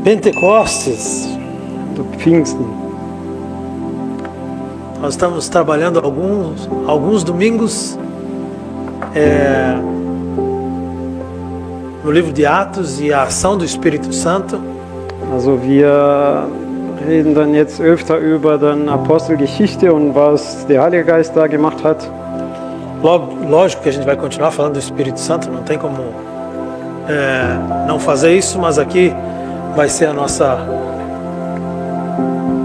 Pentecostes, do Pfingsten. nós estamos trabalhando alguns domingos no livro de Atos e a ação do Espírito Santo. Also wir reden dann jetzt öfter über dann Apostelgeschichte und was der Heilige Geist da gemacht hat. Lógico que a gente vai continuar falando do Espírito Santo, não tem como não fazer isso, mas aqui vai ser a nossa,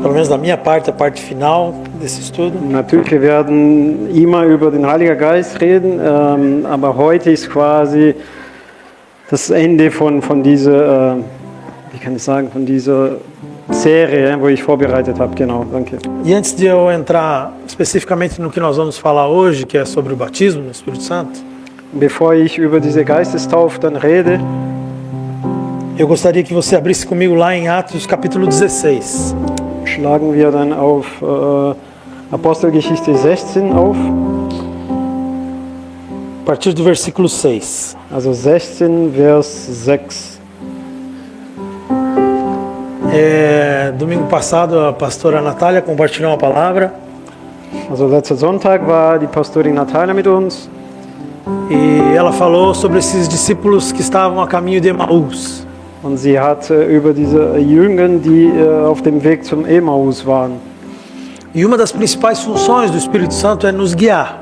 pelo menos da minha parte, a parte final desse estudo. Natürlich, wir werden immer über den Heiligen Geist reden, aber heute ist quasi das Ende von dieser, wie kann ich sagen, von dieser Serie, wo ich vorbereitet habe. Genau, danke. E antes de eu entrar especificamente no que nós vamos falar hoje, que é sobre o batismo no Espírito Santo, Bevor ich über diese Geistestaufe dann rede, eu gostaria que você abrisse comigo lá em Atos capítulo 16. schlagen wir dann auf Apostelgeschichte 16 auf, A partir do versículo 6. also 16, Vers 6. Domingo passado a pastora Natália compartilhou uma palavra Also letzter Sonntag war die Pastorin Natalia mit uns e ela falou sobre esses discípulos que estavam a caminho de Emaús. und sie hat über diese Jünger, die auf dem Weg zum Emmaus waren. E uma das principais funções do Espírito Santo é nos guiar.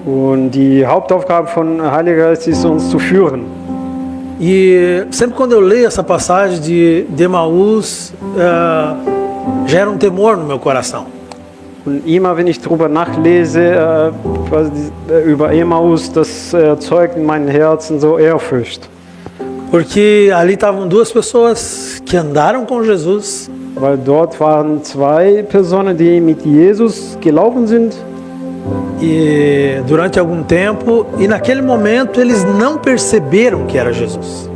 Und die Hauptaufgabe von Heiliger Geist ist, uns zu führen. E sempre quando eu leio essa passagem de Emaús, gera um temor no meu coração. Und immer wenn ich darüber nachlese, über Emmaus, das erzeugt in meinem Herzen so Ehrfurcht. Porque ali estavam duas pessoas que andaram com Jesus, Weil dort waren zwei Personen, die mit Jesus gelaufen sind. e durante algum tempo, e naquele momento eles não perceberam que era Jesus.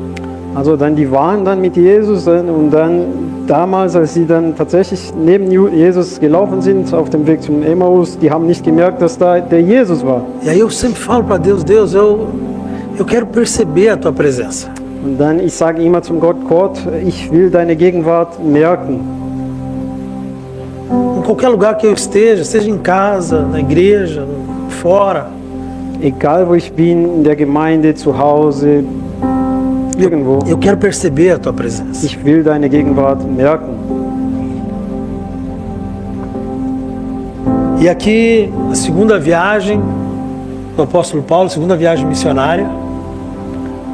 Also dann, die waren dann mit Jesus und dann damals, als sie dann tatsächlich neben Jesus gelaufen sind, auf dem Weg zum Emmaus, die haben nicht gemerkt, dass da der Jesus war. E aí eu sempre falo para Deus, Deus, eu quero perceber a tua presença. Und dann, ich sage immer zum Gott, Gott, ich will deine Gegenwart merken. Em qualquer lugar que eu esteja, seja em casa, na igreja, fora, Egal wo ich bin, in der Gemeinde, zu Hause, irgendwo. eu quero perceber a tua presença. Ich will deine Gegenwart merken. E aqui, a segunda viagem do apóstolo Paulo, segunda viagem missionária,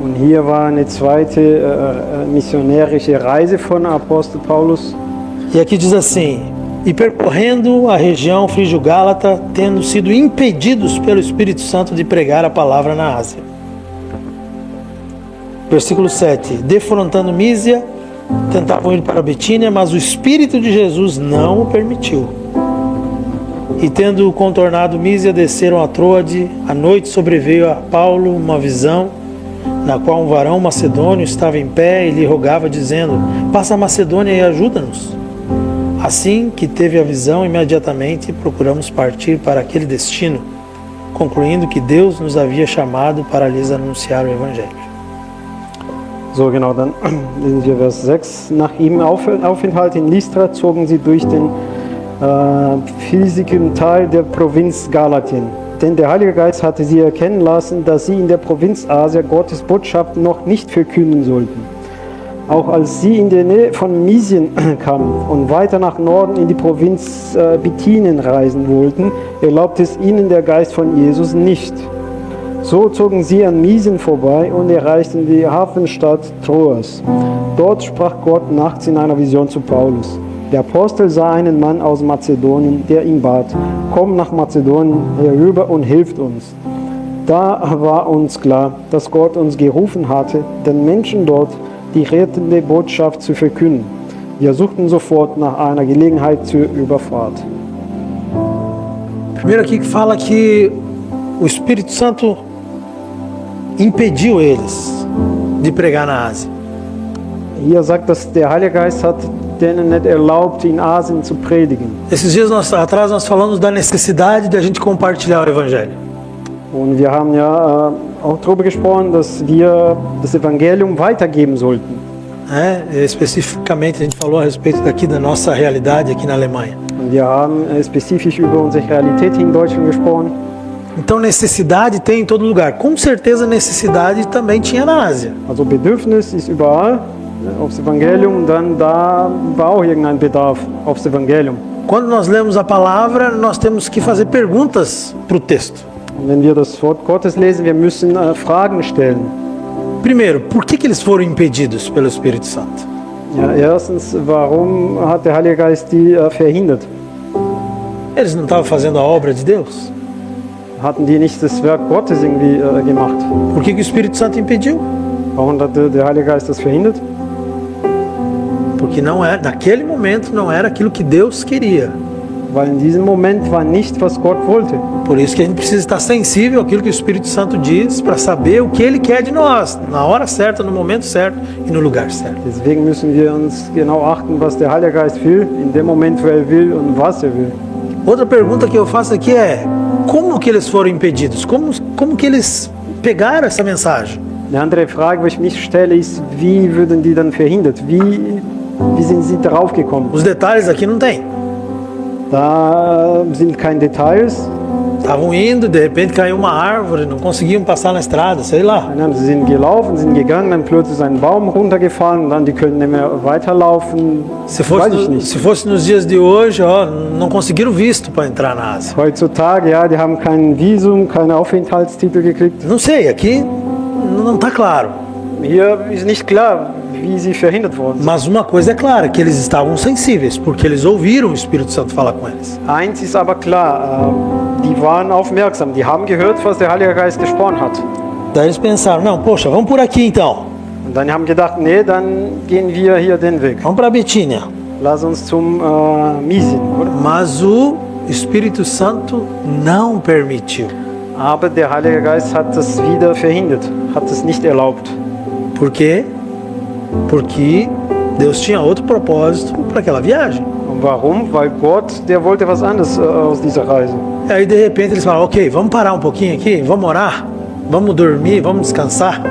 Und hier war eine zweite missionarische Reise von Apostel Paulus. e aqui diz assim: e percorrendo a região frígio-gálata, tendo sido impedidos pelo Espírito Santo de pregar a palavra na Ásia. Versículo 7: defrontando Mísia, tentavam ir para Betínia, mas o Espírito de Jesus não o permitiu. E tendo contornado Mísia, desceram a Troade. À noite sobreveio a Paulo uma visão, na qual um varão macedônio estava em pé e lhe rogava, dizendo: passa a Macedônia e ajuda-nos. Assim que teve a visão, imediatamente procuramos partir para aquele destino, concluindo que Deus nos havia chamado para lhes anunciar o Evangelho. So genau, dann lesen wir Vers 6. Nach ihrem Aufenthalt in Lystra zogen sie durch den felsigen Teil der Provinz Galatien. Denn der Heilige Geist hatte sie erkennen lassen, dass sie in der Provinz Asia Gottes Botschaft noch nicht verkünden sollten. Auch als sie in der Nähe von Mysien kamen und weiter nach Norden in die Provinz Bithynien reisen wollten, erlaubte es ihnen der Geist von Jesus nicht. So zogen sie an Mysien vorbei und erreichten die Hafenstadt Troas. Dort sprach Gott nachts in einer Vision zu Paulus. Der Apostel sah einen Mann aus Mazedonien, der ihn bat: komm nach Mazedonien herüber und hilft uns. Da war uns klar, dass Gott uns gerufen hatte, den Menschen dort die rettende Botschaft zu verkünden. Wir suchten sofort nach einer Gelegenheit zur Überfahrt. Primeiro aqui que fala que o Espírito Santo impediu eles de pregar na Ásia. Hier sagt, dass der Heilige Geist hat denen nicht erlaubt, in Asien zu predigen. Esses dias atrás nós falamos da necessidade de a gente compartilhar o Evangelho. Und wir haben ja auch darüber gesprochen, dass wir das Evangelium weitergeben sollten. né? Especificamente a gente falou a respeito daqui da nossa realidade aqui na Alemanha. Und wir haben spezifisch über unsere Realität hier in Deutschland gesprochen. Então necessidade tem em todo lugar. Com certeza necessidade também tinha na Ásia. Also Bedürfnis ist überall, ne, aufs Evangelium, und dann da war auch irgendein Bedarf aufs Evangelium. Quando nós lemos a palavra, nós temos que fazer perguntas para o texto. Und wenn wir das Wort Gottes lesen, wir müssen Fragen stellen. Primeiro, por que eles foram impedidos pelo Espírito Santo? Ja, erstens, warum hat der Heilige Geist die verhindert? Eles não estavam fazendo a obra de Deus? Hatten die nicht das Werk Gottes irgendwie gemacht? Por que o Espírito Santo impediu? Warum hat der Heilige Geist das verhindert? Porque não é, naquele momento não era aquilo que Deus queria. Weil in diesem Moment war nicht, was Gott wollte. Por isso que a gente precisa estar sensível àquilo que o Espírito Santo diz para saber o que Ele quer de nós, na hora certa, no momento certo e no lugar certo. Deswegen müssen wir uns genau achten, was der Heilige Geist will, in dem Moment, wo er will und was er will. Outra pergunta que eu faço aqui é: como que eles foram impedidos? Como que eles pegaram essa mensagem? Eine andere Frage, die ich mich stelle, ist, wie würden die dann verhindert? Wie sind sie darauf gekommen? Os detalhes aqui não tem. Da sind keine Details. Estavam indo, de repente caiu uma árvore, não conseguiam passar na estrada, sei lá. Nein, sie sind gelaufen, sind gegangen, dann plötzlich ist ein Baum runtergefallen und dann die können nicht mehr weiterlaufen. Weiß ich nicht. Se fosse nos dias de hoje, ó, não conseguiram visto para entrar na Ásia. Heutzutage, ja, die haben kein Visum, keinen Aufenthaltstitel gekriegt. Não sei, aqui não está claro. Hier ist nicht klar, wie sie verhindert worden sind. Mas uma coisa é clara, que eles estavam sensíveis, porque eles ouviram o Espírito Santo falar com eles. Eins ist aber klar, die waren aufmerksam, die haben gehört, was der Heilige Geist gesprochen hat. Daí eles pensaram, não, poxa, vamos por aqui então. Und dann haben gedacht, nee, dann gehen wir hier den Weg. Vamos para Betínia. Lass uns zum Misien, oder? Mas o Espírito Santo não permitiu. Aber der Heilige Geist hat das wieder verhindert, hat es nicht erlaubt. Por quê? Porque Deus tinha outro propósito para aquela viagem. Und warum? Weil Gott, der wollte was anderes aus dieser Reise. E aí de repente eles falaram, ok, vamos parar um pouquinho aqui, vamos orar, vamos dormir, vamos descansar.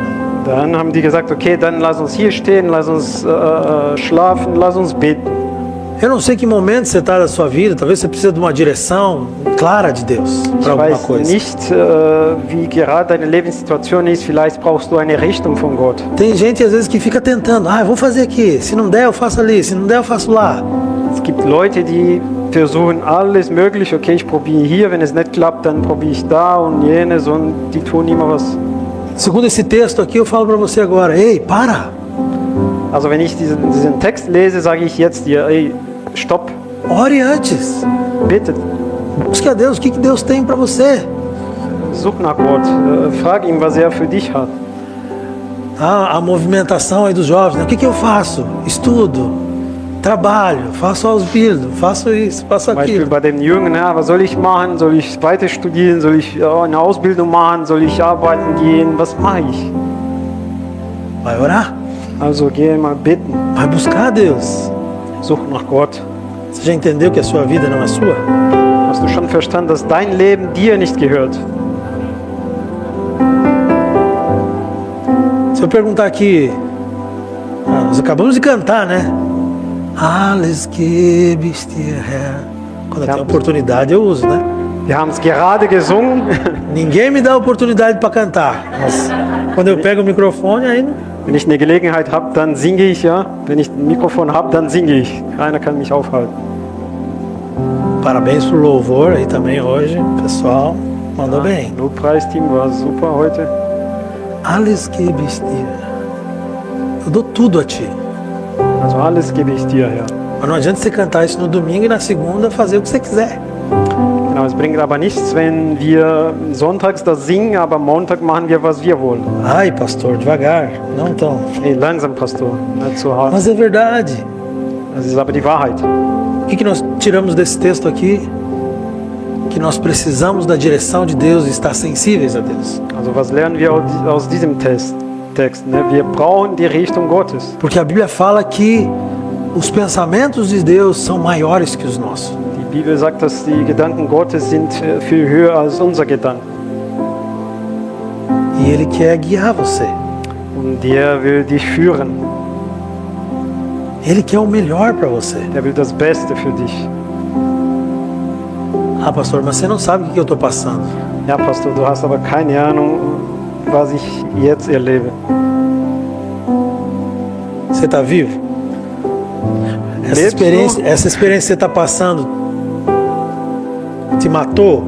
Dann haben die gesagt, okay, dann lass uns hier stehen, lass uns schlafen, lass uns beten. Eu não sei que momento você está da sua vida, talvez você precise de uma direção clara de Deus Ich para alguma weiß coisa. nicht, wie gerade deine Lebenssituation ist, vielleicht brauchst du eine Richtung von Gott. Tem gente às vezes que fica tentando, eu vou fazer aqui, se não der eu faço ali, se não der eu faço lá. Es gibt Leute, die versuchen alles mögliche, okay, ich probiere hier, wenn es nicht klappt, dann probiere ich da und jenes, und die tun immer was. Segundo esse texto aqui, eu falo para você agora, ei, para, Also wenn ich diesen Text lese, sage ich jetzt dir, ey, stopp, ore antes, bitte, busque a Deus, o que Deus tem para você. such nach Gott, frag ihn, was er für dich hat. A movimentação aí dos jovens, né? O que eu faço? Estudo, trabalho, faço Ausbildung, faço isso, faço Zum Beispiel aquilo. bei den Jüngern, ja, was soll ich machen? Soll ich weiter studieren? Soll ich eine Ausbildung machen? Soll ich arbeiten gehen? Was mache ich? Vai orar, Also geh mal beten, vai buscar a Deus. such nach Gott. Você já entendeu que a sua vida não é sua? Hast du schon verstanden, dass dein Leben dir nicht gehört? Se eu perguntar aqui, nós acabamos de cantar, né? Alles gebst dir, Herr. Quando eu tenho oportunidade eu uso, né? Wir haben es gerade gesungen. Ninguém me dá oportunidade para cantar, mas quando eu pego o microfone aí não. Wenn ich eine Gelegenheit habe, dann singe ich, ja. Wenn ich ein Mikrofon habe, dann singe ich. Keiner kann mich aufhalten. Parabéns pro louvor aí também hoje, pessoal. Mandou bem. Lobpreisteam war super heute. Alles gebst dir. Eu dou tudo a ti. Also alles gebe ich dir, Herr. Mas não adianta você cantar isso no domingo e na segunda fazer o que você quiser. Genau, es bringt aber nichts, wenn wir sonntags das singen, aber Montag machen wir, was wir wollen. Ai, pastor, devagar, não tão. Hey, langsam, Pastor, nicht zu hart. Mas é verdade. Das ist aber die Wahrheit. O que nós tiramos desse texto aqui? Que nós precisamos da direção de Deus e estar sensíveis a Deus. Also was lernen wir aus diesem Text? Ne? Wir brauchen die Richtung Gottes. Porque a Bíblia fala que os pensamentos de Deus são maiores que os nossos. Die Bibel sagt, dass die Gedanken Gottes sind viel höher als unser Gedanken. E Ele quer guiar você. Und der will dich führen. Ele quer o melhor para você. Er will das Beste für dich. Ah, pastor, mas você não sabe o que eu estou passando. Ja, Pastor, du hast aber keine Ahnung, was ich jetzt erlebe. Você está vivo? Lebst Essa experiência que você está passando te matou?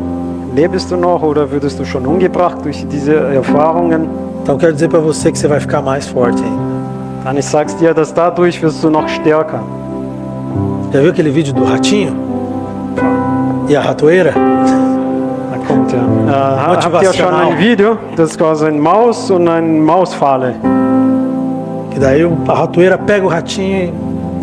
Lebst du noch oder würdest du schon umgebracht durch diese Erfahrungen? Então eu quero dizer para você que você vai ficar mais forte ainda. Dann ich sag's dir, dass dadurch wirst du noch stärker. Já viu aquele vídeo do ratinho? E a ratoeira? Da kommt ja. Habt ihr schon ein Video? Das ist quasi eine Maus und eine Mausfalle. Que daí a ratoeira pega o ratinho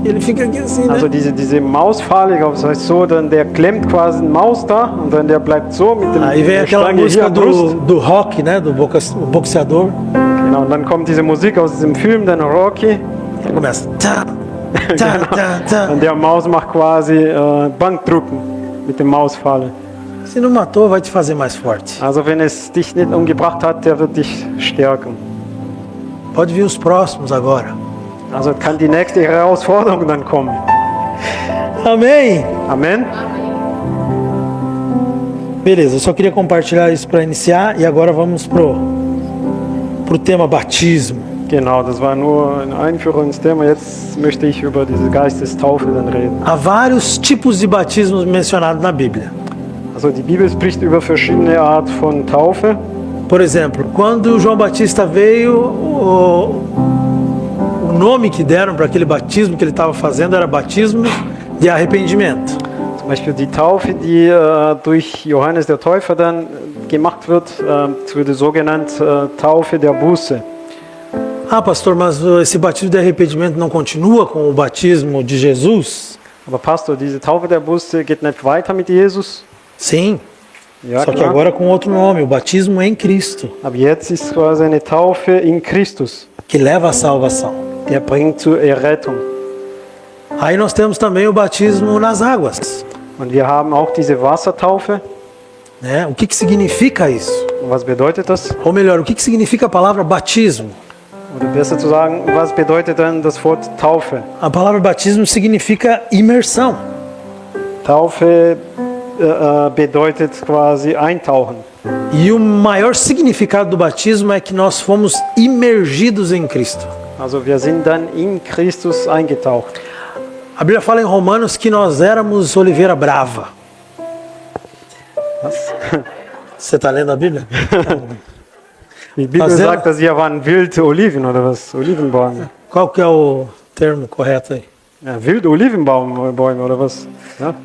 e ele fica aqui assim, né? Also diese Mausfalle, ich glaube, das heißt so, dann der klemmt quasi eine Maus da und dann der bleibt so mit dem Aí vem aquela Stange hier música am Brust. do rock, né? Do boxeador. Genau, und dann kommt diese Musik aus diesem Film, dann Rocky. Aí começa. Tá, tá, tá, tá. Und der Maus macht quasi Bankdrücken mit dem Mausfalle. Se não matou, vai te fazer mais forte. Also wenn es dich nicht umgebracht hat, der wird dich stärken. Pode vir os próximos agora. Also kann die nächste Herausforderung dann kommen. Amém? Amen. Beleza, eu só queria compartilhar isso para iniciar e agora vamos pro tema batismo. Genau, das war nur ein Einführungsthema. Jetzt möchte ich über diese Geistestaufe dann reden. Há vários tipos de batismos mencionados na Bíblia. Also die Bibel spricht über verschiedene Art von Taufe. Por exemplo, quando João Batista veio, o nome que deram para aquele batismo que ele estava fazendo era batismo de arrependimento. Zum Beispiel die Taufe, die durch Johannes der Täufer dann gemacht wird, wird die sogenannte Taufe der Buße. Ah, pastor, mas esse batismo de arrependimento não continua com o batismo de Jesus? Aber Pastor, diese Taufe der Buße geht nicht weiter mit Jesus? Sim, Ja, só que klar. agora com outro nome, o batismo em Cristo, Aber jetzt ist quasi eine Taufe in Christus. que leva à salvação. Der bringt zur Errettung. Aí nós temos também o batismo nas águas, Und wir haben auch diese Wassertaufe. né? O que significa isso? Und was bedeutet das? Ou melhor, o que significa a palavra batismo? Oder besser zu sagen, was bedeutet dann das Wort Taufe? A palavra batismo significa imersão. Taufe bedeutet quasi eintauchen. E o maior significado do batismo é que nós fomos imergidos em Cristo. Also wir sind dann in Christus eingetaucht. A Bíblia fala em Romanos que nós éramos oliveira brava. Was? Você está lendo a Bíblia? Die Bibel Was sagt, dass hier waren wilde Oliven oder was? Olivenbäume. Qual que é o termo correto aí? Ja, wilde Olivenbäume oder was? Ja?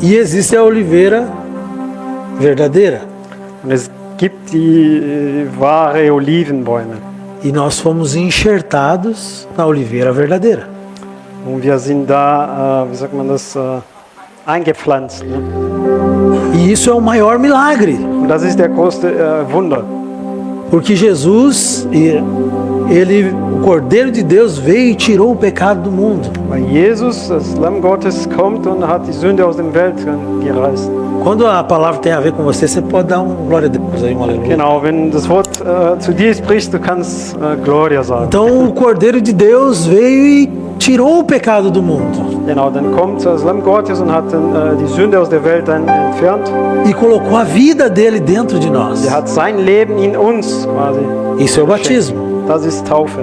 E existe a oliveira verdadeira. Und es gibt die wahre Olivenbäume. E nós fomos enxertados na oliveira verdadeira. Und wir sind da, wie sagt man das, eingepflanzt. Ne? E isso é o maior milagre. Und das ist der größte Wunder. Porque Jesus, o Cordeiro de Deus, veio e tirou o pecado do mundo. Weil Jesus, das Lamm Gottes, kommt und hat die Sünde aus der Welt gereißt. Quando a palavra tem a ver com você, você pode dar um glória a Deus aí, um aleluia. Genau, wenn das Wort zu dir spricht, du kannst Gloria sagen. Então o Cordeiro de Deus veio e tirou o pecado do mundo. Genau, dann kommt das Lamm Gottes und hat dann, die Sünde aus der Welt dann entfernt. E colocou a vida dele dentro de nós. Er hat sein Leben in uns quasi. Isso é o batismo. Das ist Taufe.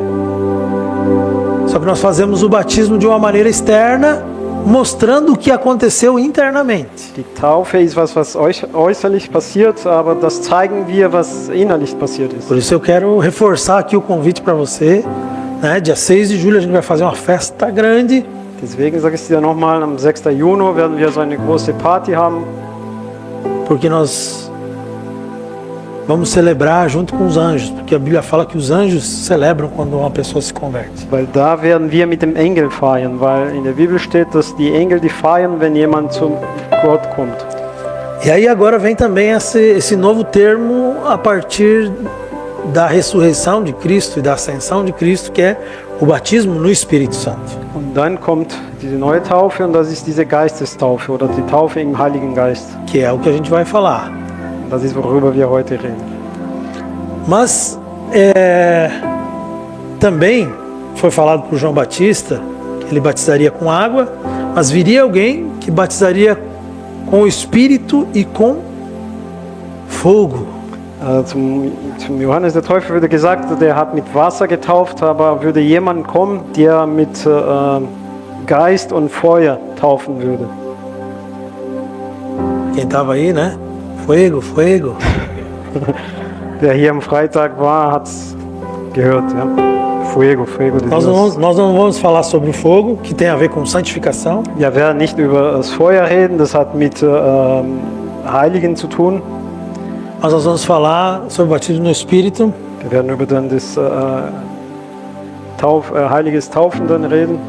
Só que nós fazemos o batismo de uma maneira externa, mostrando o que aconteceu internamente. Die Taufe ist was äußerlich passiert, aber das zeigen wir, was innerlich passiert ist. Por isso eu quero reforçar aqui o convite para você, né? Dia 6 de julho a gente vai fazer uma festa grande. Deswegen sage ich dir nochmal, am 6. Juni werden wir so eine große Party haben. Porque nós vamos celebrar junto com os anjos, porque a Bíblia fala que os anjos celebram quando uma pessoa se converte. Weil da werden wir mit dem Engel feiern, weil in der Bibel steht, dass die Engel die feiern, wenn jemand zu Gott kommt. E aí agora vem também esse novo termo a partir da ressurreição de Cristo e da ascensão de Cristo, que é o batismo no Espírito Santo. Und dann kommt diese neue Taufe und das ist diese Geistestaufe oder die Taufe im Heiligen Geist. Que é o que a gente vai falar. Das ist, worüber wir heute reden. Mas também foi falado por João Batista, que ele batizaria com água, mas viria alguém que batizaria com o Espírito e com fogo. Zum Johannes der Täufer würde gesagt, der hat mit Wasser getauft, aber würde jemand kommen, der mit Geist und Feuer taufen würde. Quem estava aí, né? Fuego, fuego. Der hier am Freitag war, hat es gehört. Ja? Fuego, Fuego de Nós Deus. não vamos falar sobre o fogo, que tem a ver com santificação. Wir werden nicht über das Feuer reden, das hat mit Heiligen zu tun. Mas nós vamos falar sobre o batismo no Espírito. Wir werden über dann das heiliges Taufen dann reden.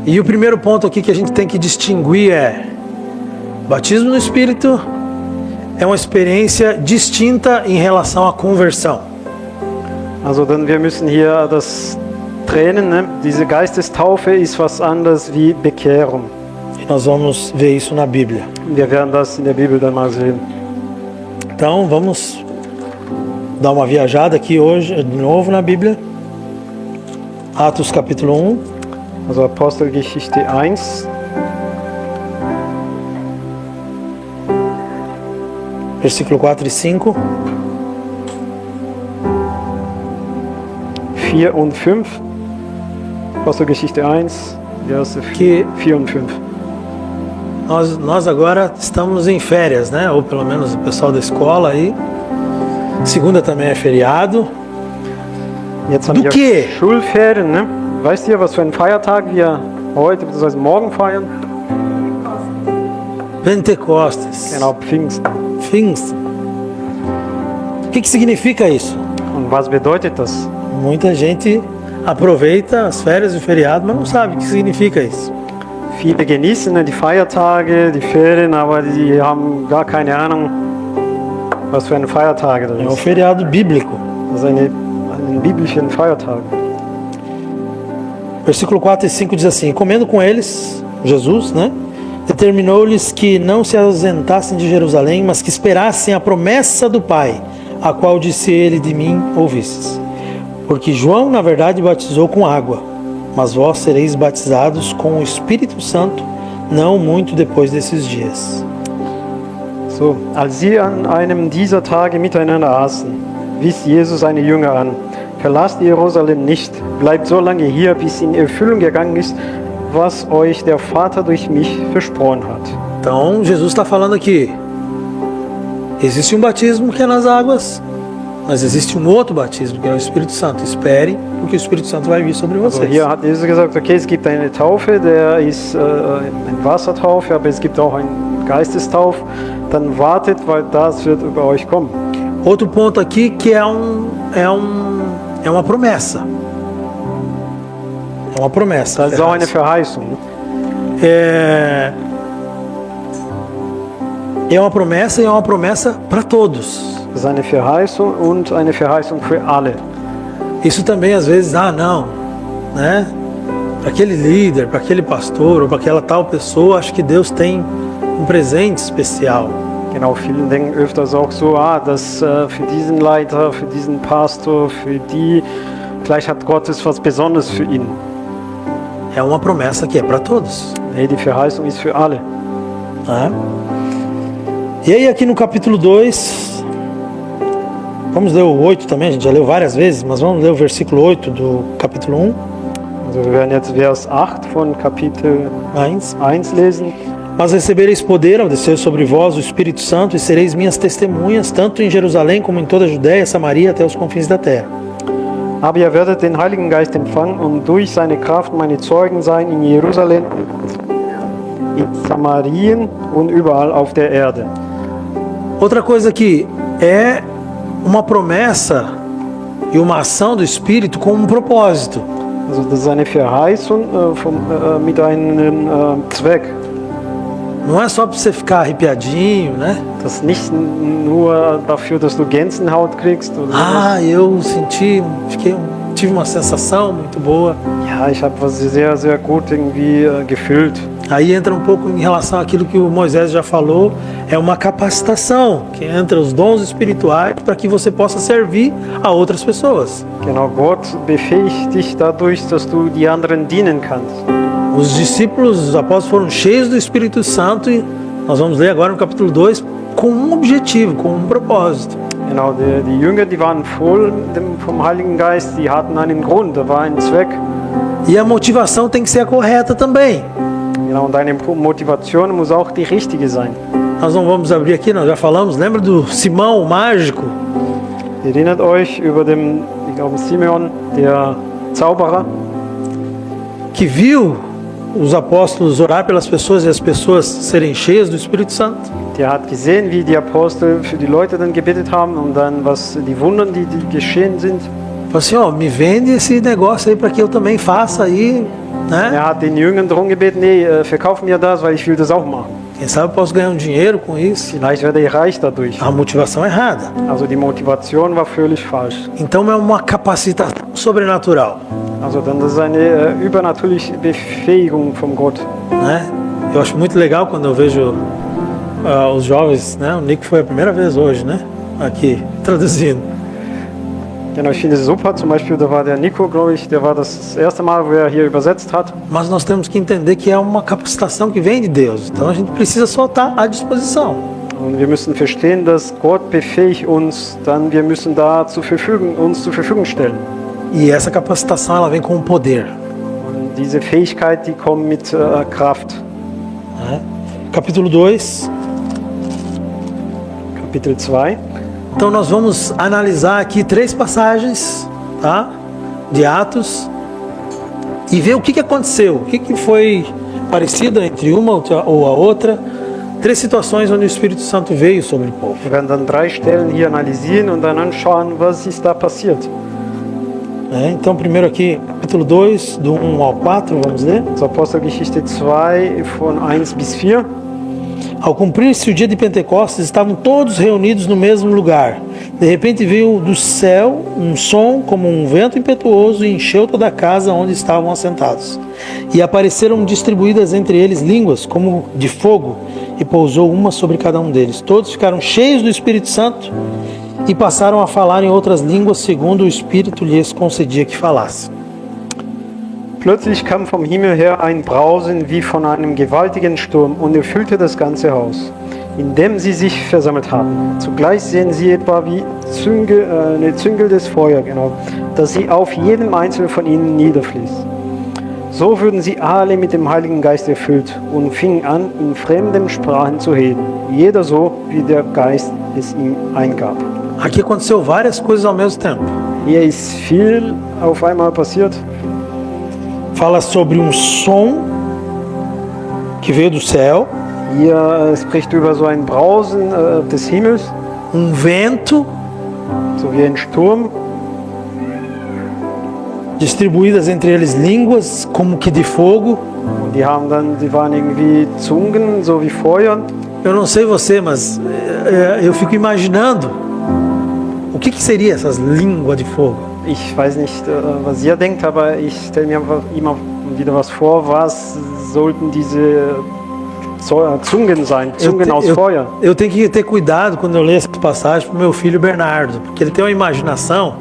E o primeiro ponto aqui que a gente tem que distinguir é: batismo no Espírito é uma experiência distinta em relação à conversão. Also dann wir müssen hier das trennen, ne? Diese Geistestaufe ist was anderes wie Bekehrung. E nós vamos ver isso na Bíblia. Wir werden das in der Bibel dann mal sehen. Então vamos dar uma viajada aqui hoje, de novo na Bíblia. Atos capítulo 1. Also Apostelgeschichte 1. Versículo 4 e 5. 4 und 5. Apostelgeschichte 1, Verse 4 und 5. Nós agora estamos em férias, né? Ou pelo menos o pessoal da escola aí. Segunda também é feriado. Jetzt haben Do wir quê? Schulferien, ne? Weißt ihr, was für einen Feiertag wir heute, das heißt morgen feiern? Pentecostes. Genau, Pfingsten. Pfingsten. O que significa isso? Und was bedeutet das? Muita gente aproveita as férias e o feriado, mas não sabe o que significa isso. Viele genießen die Feiertage, die Ferien, aber die haben gar keine Ahnung, was für ein Feiertag das É um ist. feriado bíblico. Das ist einen biblischen Feiertag. Versículo 4 e 5 diz assim: comendo com eles, Jesus, né? Determinou-lhes que não se ausentassem de Jerusalém, mas que esperassem a promessa do Pai, a qual disse ele: de mim ouvistes. Porque João, na verdade, batizou com água, mas vós sereis batizados com o Espírito Santo, não muito depois desses dias. So, als sie an einem dieser Tage miteinander aßen, wies Jesus seine Jünger an: Verlasst Jerusalem nicht, bleibt so lange hier, bis in Erfüllung gegangen ist, was euch der Vater durch mich versprochen hat. Então, Jesus está falando aqui: existe um batismo que é nas águas, mas existe um outro batismo que é o Espírito Santo. Espere, porque o Espírito Santo vai vir sobre Also vocês. hier hat Jesus gesagt, okay, es gibt eine Taufe, der ist eine Wassertaufe, aber es gibt auch einen Geistestauf. Dann wartet, weil das wird über euch kommen. Outro ponto aqui que é uma promessa. É uma promessa. Das ist auch eine Verheißung. Ne? É uma promessa e é uma promessa para todos. Das ist eine Verheißung und eine Verheißung für alle. Isso também às vezes, não, né? Para aquele líder, para aquele pastor ou para aquela tal pessoa, acho que Deus tem um presente especial. Genau, vielen denken öfters auch so, dass für diesen Leiter, für diesen Pastor, für die, vielleicht hat Gott was Besonderes für ihn. É uma promessa que é para todos. Nee, die Verheißung ist für alle. Né? E aí aqui no capítulo 2, vamos ler o 8 também, a gente já leu várias vezes, mas vamos ler o versículo 8 do capítulo 1. Also wir werden jetzt Vers 8 von Kapitel 1 lesen. Mas recebereis poder ao descer sobre vós o Espírito Santo e sereis minhas testemunhas, tanto em Jerusalém como em toda a Judéia, Samaria até os confins da terra. Aber ihr werdet den Heiligen Geist empfangen und durch seine Kraft meine Zeugen sein in Jerusalem, in Samarien und überall auf der Erde. Outra coisa que é uma promessa e uma ação do Espírito com um propósito. Also das ist eine Verheißung mit einem Zweck. Não é só para você ficar arrepiadinho, né? Das ist nicht nur dafür, dass du Gänsehaut kriegst. Oder Eu tive uma sensação muito boa. ja, ich habe was sehr, sehr gut irgendwie gefühlt. Aí entra um pouco em relação àquilo que o Moisés já falou, é uma capacitação, que entra os dons espirituais para que você possa servir a outras pessoas. Genau, Gott befähigt dich dadurch, dass du die anderen dienen kannst. Os discípulos, os apóstolos foram cheios do Espírito Santo e nós vamos ler agora no capítulo 2 com um objetivo, com um propósito. Genau, die Jünger, die waren voll vom Heiligen Geist, die hatten einen Grund, da war ein Zweck. E a motivação tem que ser a correta também. Genau, und deine Motivation muss auch die richtige sein. Nós não vamos abrir aqui, nós já falamos, lembra do Simão, o mágico? Erinnert euch über den, ich glaube, Simeon, der Zauberer, Que viu os apóstolos orar pelas pessoas e as pessoas serem cheias do Espírito Santo. der hat gesehen, wie die Apostel für die Leute dann gebetet haben und dann was die Wundern, die geschehen sind. Falou assim, ó, me vende esse negócio aí para que eu também faça aí, né? Er hat den Jüngern darum gebeten, nee, verkauf mir das, weil ich will das auch machen. Quem sabe eu posso ganhar um dinheiro com isso. Vielleicht werde ich reich dadurch. A motivação é errada. Also die Motivation war völlig falsch. Então é uma capacitação sobrenatural, Also dann das ist eine übernatürliche Befähigung von Gott. né? Eu acho muito legal quando eu vejo os jovens, né? O Nick foi a primeira vez hoje, né? Aqui, traduzindo. Genau, ich finde es super. Zum Beispiel, da war der Nico, glaube ich, der war das erste Mal, wo er hier übersetzt hat. Mas nós temos que entender que é uma capacitação que vem de Deus. Então a gente precisa só estar à disposição. Und wir müssen verstehen, dass Gott befähigt uns, dann wir müssen da uns zur Verfügung stellen. E essa capacitação ela vem com o poder, Und diese Fähigkeit, die kommt mit Kraft. né? Capítulo 2. Kapitel 2. Então nós vamos analisar aqui 3 passagens, tá? De Atos e ver o que aconteceu, o que foi parecido entre uma ou a outra. 3 situações onde o Espírito Santo veio sobre o povo. Wir werden dann 3 Stellen hier analysieren und dann anschauen, was ist da passiert. Então primeiro aqui, capítulo 2, do 1 ao 4, vamos ler. Also Apostelgeschichte 2 von 1 bis 4. Ao cumprir-se o dia de Pentecostes, estavam todos reunidos no mesmo lugar. De repente veio do céu um som como um vento impetuoso e encheu toda a casa onde estavam assentados. E apareceram distribuídas entre eles línguas como de fogo, e pousou uma sobre cada um deles. Todos ficaram cheios do Espírito Santo e passaram a falar em outras línguas, segundo o Espírito lhes concedia que falassem. Plötzlich kam vom Himmel her ein Brausen wie von einem gewaltigen Sturm und erfüllte das ganze Haus, in dem sie sich versammelt hatten. Zugleich sehen sie etwa wie züngelndes Feuer, das sie auf jedem einzelnen von ihnen niederfließt. So wurden sie alle mit dem Heiligen Geist erfüllt und fingen an, in fremden Sprachen zu reden, jeder so, wie der Geist es ihm eingab. Aqui aconteceu várias coisas ao mesmo tempo. Hier ist viel auf einmal passiert. Fala sobre um som que veio do céu, Hier spricht über so ein Brausen des Himmels, vento, so wie ein Sturm. distribuídas entre eles línguas como que de fogo. Und die waren irgendwie Zungen, so wie Feuer. Eu não sei você, mas eu fico imaginando o que seria essas línguas de fogo. Ich weiß nicht, was ihr denkt, aber ich stelle mir einfach immer wieder was vor, was sollten diese Zungen sein, Zungen aus Feuer. Eu tenho que ter cuidado quando eu leio essa passagem para o meu filho Bernardo, porque ele tem uma imaginação.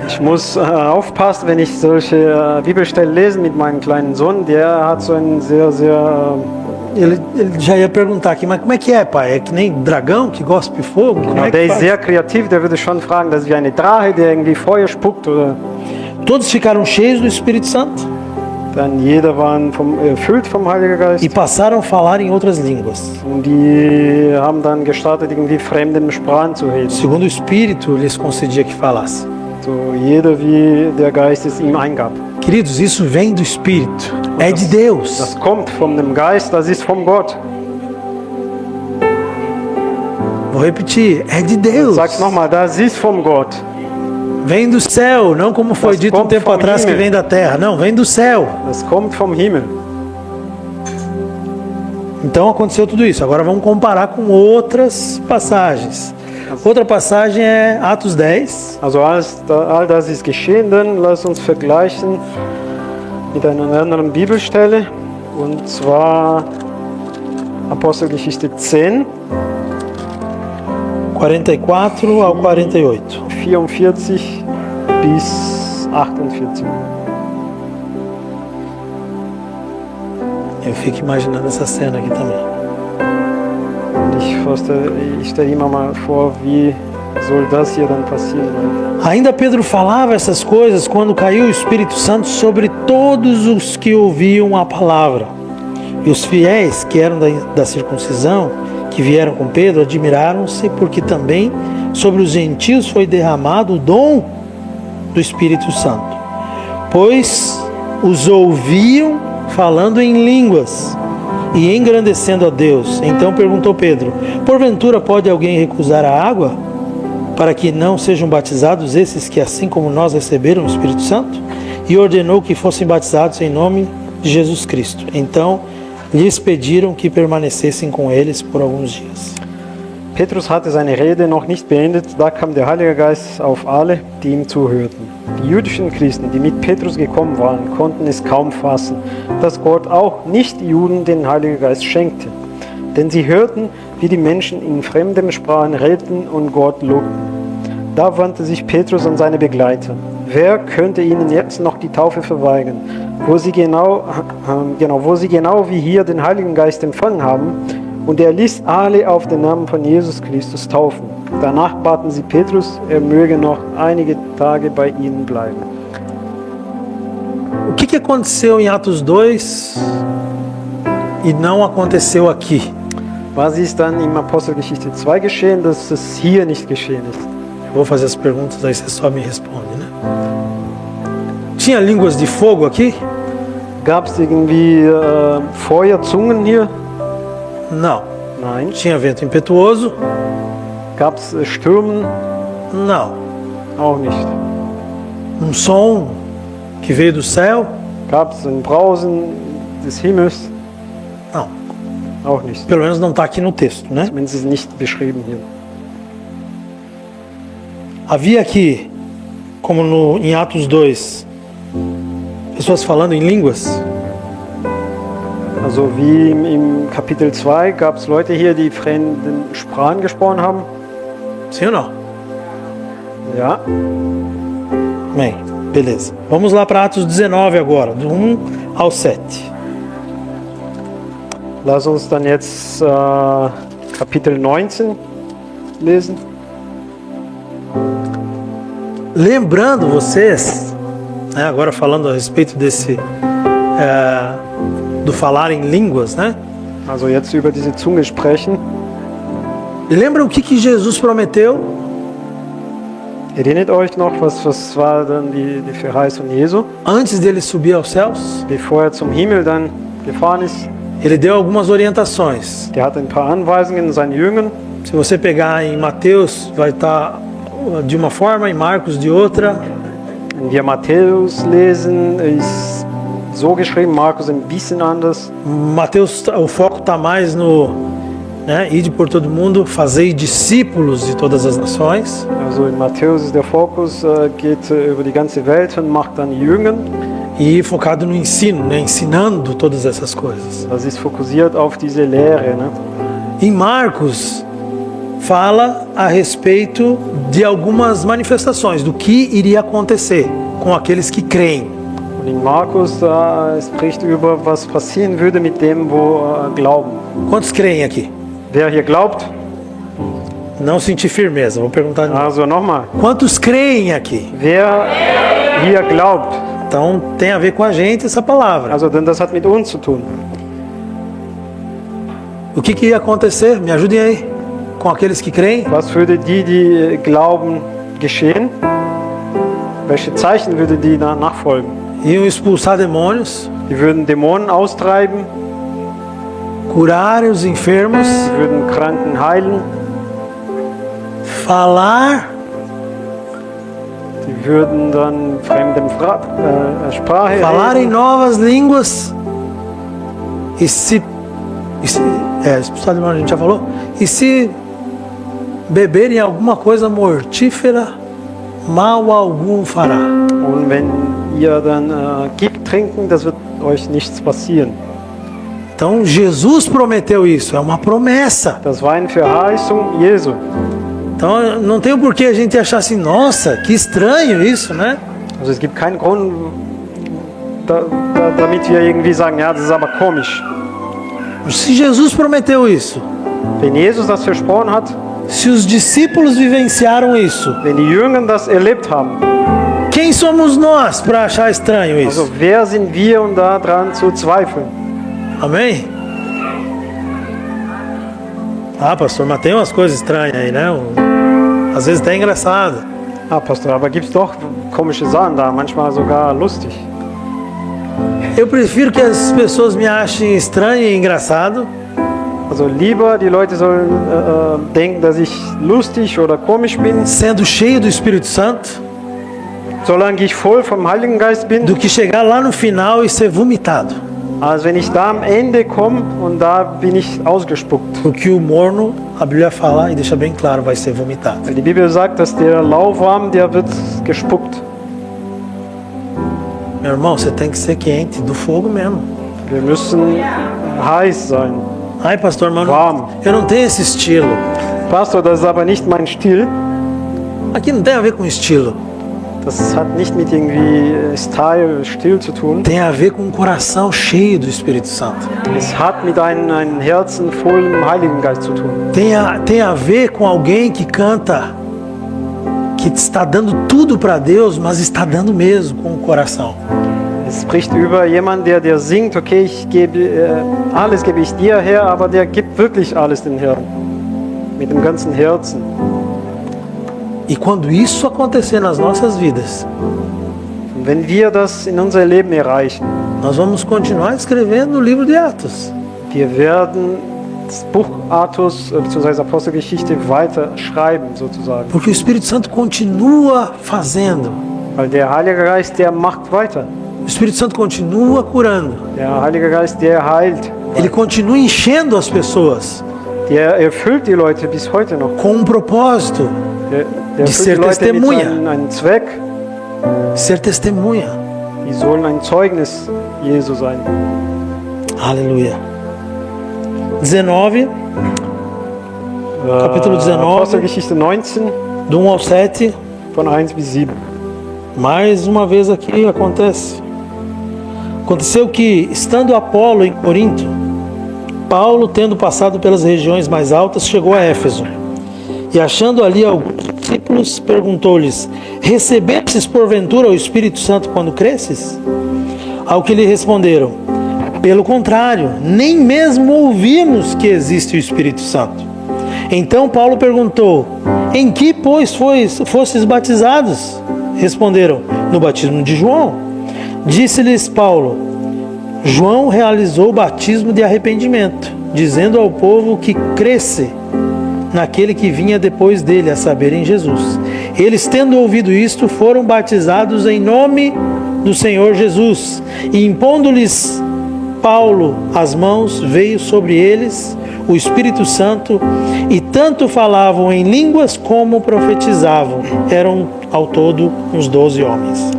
Ich muss aufpassen, wenn ich solche Bibelstellen lese mit meinem kleinen Sohn, der hat so einen sehr Ele já ia perguntar aqui, mas como é que é, pai? É que nem dragão que gospe fogo? Como é que der ist faz? sehr kreativ, der würde schon fragen, das ist wie eine Drache, der irgendwie Feuer spuckt, oder? Todos ficaram cheios do Espírito Santo Dann jeder war erfüllt vom Heiligen Geist. e passaram a falar em outras línguas, Und die haben dann gestartet, irgendwie fremden Sprachen zu reden. segundo o Espírito lhes concedia que falasse. So jeder, wie der Geist es ihm eingab. Queridos, isso vem do Espírito, é de Deus. Das kommt von dem Geist, das ist von Gott. Vou repetir, é de Deus. Sag's nochmal, das ist von Gott. Vem do céu, não como foi Das dito um kommt tempo vom atrás que Himmel. vem da terra. Não, vem do céu. Das kommt vom Himmel. Então aconteceu tudo isso. Agora vamos comparar com outras passagens. Outra passagem é Atos 10. Also all das ist geschehen, dann lass uns vergleichen mit einer anderen Bibelstelle. Und zwar Apostelgeschichte 10, 44 ao 48. 44 bis 48. Eu fico imaginando essa cena aqui também. Und ich stelle immer mal vor, wie soll das hier dann passieren. Ainda Pedro falava essas coisas quando caiu o Espírito Santo sobre todos os que ouviam a palavra. E os fiéis que eram da circuncisão, que vieram com Pedro, admiraram-se, porque também sobre os gentios foi derramado o dom do Espírito Santo. Pois os ouviam falando em línguas e engrandecendo a Deus. Então perguntou Pedro: porventura pode alguém recusar a água para que não sejam batizados esses que assim como nós receberam o Espírito Santo? E ordenou que fossem batizados em nome de Jesus Cristo. Então lhes pediram que permanecessem com eles por alguns dias. Petrus hatte seine Rede noch nicht beendet, da kam der Heilige Geist auf alle, die ihm zuhörten. Die jüdischen Christen, die mit Petrus gekommen waren, konnten es kaum fassen, dass Gott auch Nicht-Juden den Heiligen Geist schenkte. Denn sie hörten, wie die Menschen in fremden Sprachen redeten und Gott lobten. Da wandte sich Petrus an seine Begleiter. Wer könnte ihnen jetzt noch die Taufe verweigern, wo sie genau wie hier den Heiligen Geist empfangen haben? Und er ließ alle auf den Namen von Jesus Christus taufen. Danach baten sie Petrus, er möge noch einige Tage bei ihnen bleiben. O que aconteceu em Atos 2 e não aconteceu aqui? Was ist dann in Apostelgeschichte 2 geschehen, dass es hier nicht geschehen ist? Eu vou fazer as perguntas, aí você só me responde, né? Tinha línguas de fogo aqui? Gab es irgendwie Feuerzungen hier? Não. Nein. Tinha vento impetuoso? Gab es Stürmen? Não. Auch nicht. Som que veio do céu? Gab es ein Brausen des Himmels? Não. Auch nicht. Pelo menos não está aqui no texto, né? Zumindest ist nicht beschrieben hier. Havia aqui, como em Atos 2, pessoas falando em línguas? Also wie im Kapitel 2 gab es Leute hier, die fremden Sprachen gesprochen haben? Sim ou não? Ja. Bem, beleza. Vamos lá para Atos 19 agora, do 1 ao 7. Lass uns dann jetzt Kapitel 19 lesen. Lembrando vocês, né, agora falando a respeito desse do falar em línguas, né? Also jetzt über diese Zunge sprechen. Lembra o que Jesus prometeu? Erinnert euch noch, was war dann die Verheißung Jesu? Antes dele subir aos céus, Bevor er zum Himmel dann gefahren ist, ele deu algumas orientações. der hat ein paar Anweisungen seinen Jüngern. Se você pegar em Mateus, vai estar de uma forma, em Marcos de outra. Wenn wir Matthäus lesen, ist so geschrieben, Markus ein bisschen anders. Mateus, o foco está mais no, né, ide por todo mundo, fazei discípulos de todas as nações. Also in Matthäus ist der Fokus, geht über die ganze Welt und macht dann Jünger. E focado no ensino, né, ensinando todas essas coisas. Das ist fokussiert auf diese Lehre. Ne? Em Marcos, fala a respeito de algumas manifestações, do que iria acontecer com aqueles que creem. Und in Markus, spricht über, was passieren würde mit dem, wo glauben. Quantos creem aqui? Wer hier glaubt? Não senti firmeza, vou perguntar de novo. Also nochmal. Quantos creem aqui? Wer hier glaubt? Então tem a ver com a gente essa palavra. Also denn das hat mit uns zu tun. O que ia acontecer? Me ajudem aí. Com aqueles que creem? Was würde die glauben, geschehen? Welche Zeichen würde die nachfolgen? Iam expulsar demônios, Die würden Dämonen austreiben, curar os enfermos, die würden Kranken heilen, falar, die würden dann fremden Sprache falar em reden, novas línguas e se expulsar demônios a gente já falou, e se beberem alguma coisa mortífera, mal algum fará. und wenn ihr dann Gift trinken, das wird euch nichts passieren. Então Jesus prometeu isso, é uma promessa. Das war eine Verheißung Jesu. Então não tem o porquê a gente achar assim, nossa, que estranho isso, né? Also es gibt keinen Grund, damit wir irgendwie sagen, ja, das ist aber komisch. Se Jesus prometeu isso, Wenn Jesus das versprochen hat, se os discípulos vivenciaram isso, wenn die Jünger das erlebt haben, quem somos nós para achar estranho isso? also wer sind wir, um daran zu zweifeln? Amém? Ah, pastor, mas tem umas coisas estranhas aí, né? Às vezes até engraçado. Ah, Pastor, aber gibt es doch komische Sachen da, manchmal sogar lustig. Eu prefiro que as pessoas me achem estranho e engraçado Also lieber die Leute sollen denken, dass ich lustig oder komisch bin, sendo cheio do Espírito Santo, solange ich voll vom Heiligen Geist bin, do que chegar lá no final e ser vomitado. als wenn ich da am Ende komme und da bin ich ausgespuckt. Porque o morno, a Bíblia fala e deixa bem claro, vai ser vomitado. Die Bibel sagt, dass der Lauwarm, der wird gespuckt. Meu irmão, você tem que ser quente, do fogo mesmo. Wir müssen heiß sein. Ai, pastor, mas Warm. eu não tenho esse estilo. Pastor, das ist aber nicht mein Stil. Aqui não tem a ver com estilo. Das hat nicht mit irgendwie Style, Stil zu tun. Tem a ver com um coração cheio do Espírito Santo. Es hat mit einem Herzen voll im Heiligen Geist zu tun. Tem a ver com alguém que canta, que está dando tudo para Deus, mas está dando mesmo com o coração. Es spricht über jemanden, der singt, okay, ich gebe alles gebe ich dir, Herr, aber der gibt wirklich alles dem Herrn. Mit dem ganzen Herzen. E quando isso acontecer nas nossas vidas, Und wenn wir das in unser Leben erreichen, nós vamos continuar escrevendo o livro de Atos. wir werden das Buch Atos bzw. Apostelgeschichte weiter schreiben, sozusagen. Porque o Espírito Santo continua fazendo. Weil der Heilige Geist, der macht weiter. O Espírito Santo continua curando. Der Heilige Geist, der heilt. Ele continua enchendo as pessoas Der erfüllt die Leute bis heute noch. com um propósito Der de ser erfüllt die Leute mit testemunha. einem Zweck. Ser testemunha. Die sollen ein Zeugnis Jesu sein. Aleluia. 19, Capítulo 19. Apostelgeschichte 19, do 1 ao 7. von 1 bis 7. Mais uma vez aqui acontece. Aconteceu que, estando Apolo em Corinto, Paulo, tendo passado pelas regiões mais altas, chegou a Éfeso. E achando ali alguns discípulos, perguntou-lhes: recebestes porventura o Espírito Santo quando cresces? Ao que lhe responderam: pelo contrário, nem mesmo ouvimos que existe o Espírito Santo. Então Paulo perguntou: em que, pois, fostes batizados? Responderam: no batismo de João. Disse-lhes Paulo: João realizou o batismo de arrependimento, dizendo ao povo que cresce naquele que vinha depois dele, a saber, em Jesus. Eles, tendo ouvido isto, foram batizados em nome do Senhor Jesus. E impondo-lhes Paulo as mãos, veio sobre eles o Espírito Santo, e tanto falavam em línguas como profetizavam. Eram ao todo uns 12 homens.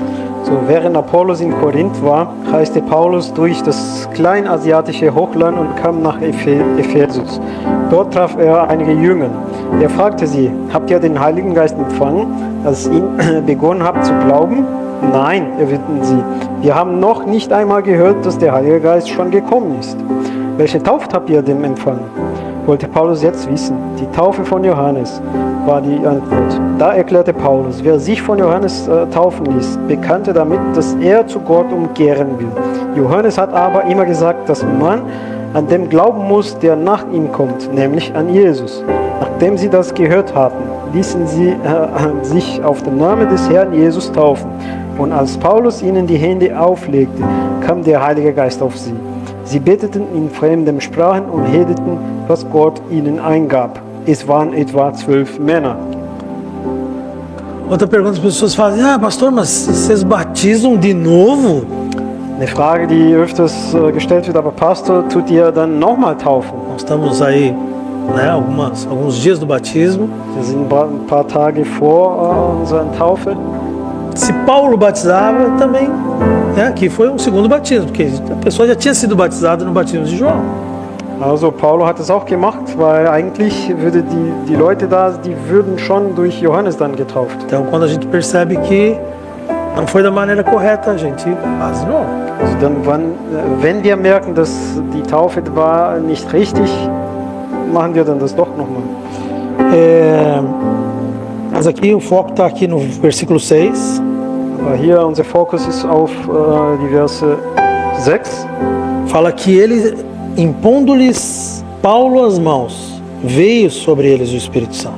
So, während Apollos in Korinth war, reiste Paulus durch das kleinasiatische Hochland und kam nach Ephesus. Dort traf er einige Jünger. Er fragte sie: Habt ihr den Heiligen Geist empfangen, als ihr begonnen habt zu glauben? Nein, erwiderten sie. Wir haben noch nicht einmal gehört, dass der Heilige Geist schon gekommen ist. Welche Taufe habt ihr denn empfangen? Wollte Paulus jetzt wissen. Die Taufe von Johannes, war die Antwort. Da erklärte Paulus: Wer sich von Johannes taufen ließ, bekannte damit, dass er zu Gott umkehren will. Johannes hat aber immer gesagt, dass man an dem glauben muss, der nach ihm kommt, nämlich an Jesus. Nachdem sie das gehört hatten, ließen sie sich auf den Namen des Herrn Jesus taufen. Und als Paulus ihnen die Hände auflegte, kam der Heilige Geist auf sie. Sie beteten in fremden Sprachen und redeten, was Gott ihnen eingab. Es waren etwa 12 Männer. Outra pergunta, as pessoas fazem: pastor, mas vocês batizam de novo? Eine Frage, die öfters gestellt wird: aber Pastor, tut ihr dann nochmal taufen? Nós estamos aí, né, alguns dias do batismo. Wir sind ein paar Tage vor unserer Taufe. Se Paulo batizava, também né? Aqui foi um segundo batismo, porque a pessoa já tinha sido batizada no batismo de João. Also Paulo hat es auch gemacht, weil eigentlich würde die Leute da, die würden schon durch Johannes dann getauft. Então, quando a gente percebe que não foi da maneira correta, a gente faz de novo. Also dann, wenn wir merken, dass die Taufe war nicht richtig, machen wir dann das doch nochmal. Mas aqui o foco está aqui no versículo 6. Aber hier unser Fokus ist auf die Verse 6. Fala que ele, impondo-lhes Paulo as mãos, veio sobre eles o Espírito Santo.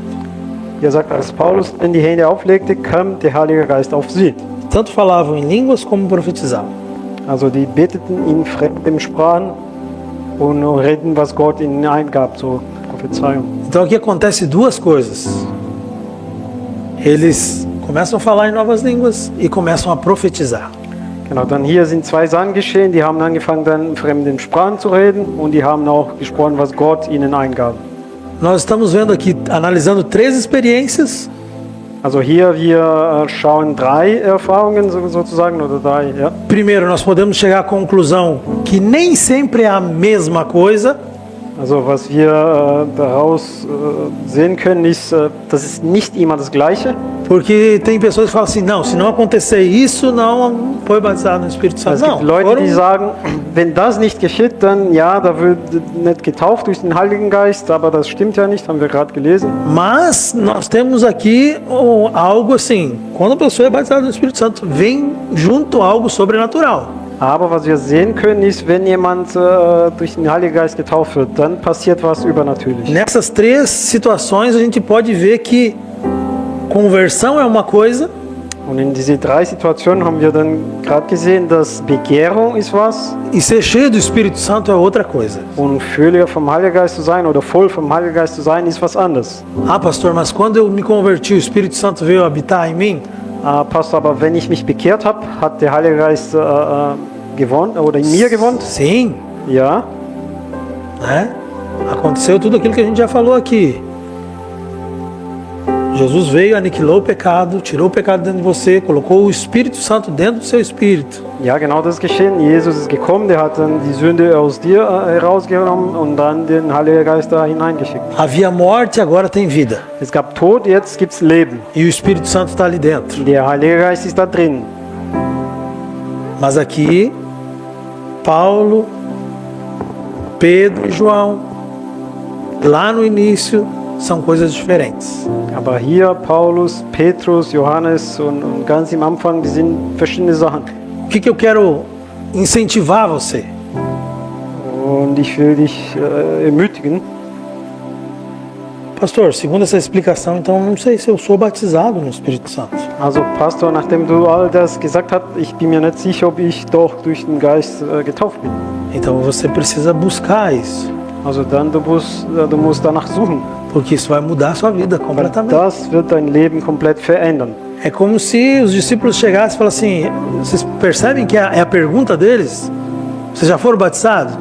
Hier sagt, als Paulus in die Hände auflegte, kam der Heilige Geist auf sie. Tanto falavam em línguas como profetizavam. Also die beteten in fremden Sprachen und reden, was Gott ihnen eingab, so Prophezeiung. Então aqui acontece duas coisas. Eles começam a falar em novas línguas e começam a profetizar. Genau, dann hier sind zwei Sachen geschehen. Die haben angefangen, dann in fremden Sprachen zu reden und die haben auch gesprochen, was Gott ihnen eingab. Nós estamos vendo aqui, analisando 3 experiências. Also hier wir schauen 3 Erfahrungen sozusagen oder 3, ja. Primeiro, nós podemos chegar à conclusão que nem sempre é a mesma coisa. Also was wir daraus sehen können, ist, das ist nicht immer das Gleiche. Porque tem pessoas que falam assim, não, se não acontecer isso, não foi batizado no Espírito Santo. Es gibt Leute, die sagen, wenn das nicht geschieht, dann ja, da wird nicht getauft durch den Heiligen Geist, aber das stimmt ja nicht, haben wir gerade gelesen. Mas nós temos aqui algo assim, quando a pessoa é batizada no Espírito Santo, vem junto algo sobrenatural. Aber was wir sehen können, ist, wenn jemand durch den Heiligen Geist getauft wird, dann passiert was übernatürlich. Nessas 3 situações a gente pode ver que conversão é uma coisa. Und in diese 3 Situationen haben wir dann gerade gesehen, dass Bekehrung ist was. E ser cheio do Espírito Santo é outra coisa. Und völlig vom Heiligen Geist zu sein oder voll vom Heiligen Geist zu sein, ist was anderes. Ah, pastor, mas quando eu me converti, o Espírito Santo veio habitar em mim? Pastor, aber wenn ich mich bekehrt habe, hat der Heilige Geist gewohnt oder in mir gewohnt? Sim. Ja. Né? Aconteceu tudo aquilo que a gente já falou aqui. Jesus veio, aniquilou o pecado, tirou o pecado dentro de você, colocou o Espírito Santo dentro do seu espírito. Ja, genau das ist geschehen. Jesus ist gekommen, der hat dann die Sünde aus dir herausgenommen und dann den Heiligen Geist da hineingeschickt. Havia morte, agora tem vida. Es gab Tod, jetzt gibt's Leben. E o Espírito Santo está ali dentro. Der Heilige Geist ist da drin. Mas aqui, Paulo, Pedro e João, lá no início, são coisas diferentes. Aber hier Paulus, Petrus, Johannes und ganz im Anfang, die sind verschiedene Sachen. O que eu quero incentivar você? Und ich will dich ermutigen. Pastor, segundo essa explicação, então não sei se eu sou batizado no Espírito Santo. Also Pastor, nachdem du all das gesagt hast, ich bin mir nicht sicher, ob ich doch durch den Geist getauft bin. Então você precisa buscar isso. Also dann du musst danach suchen. Porque isso vai mudar a sua vida completamente. Das wird dein Leben komplett verändern. É como se os discípulos chegassem e falassem assim, vocês percebem que é a pergunta deles? Vocês já foram batizados?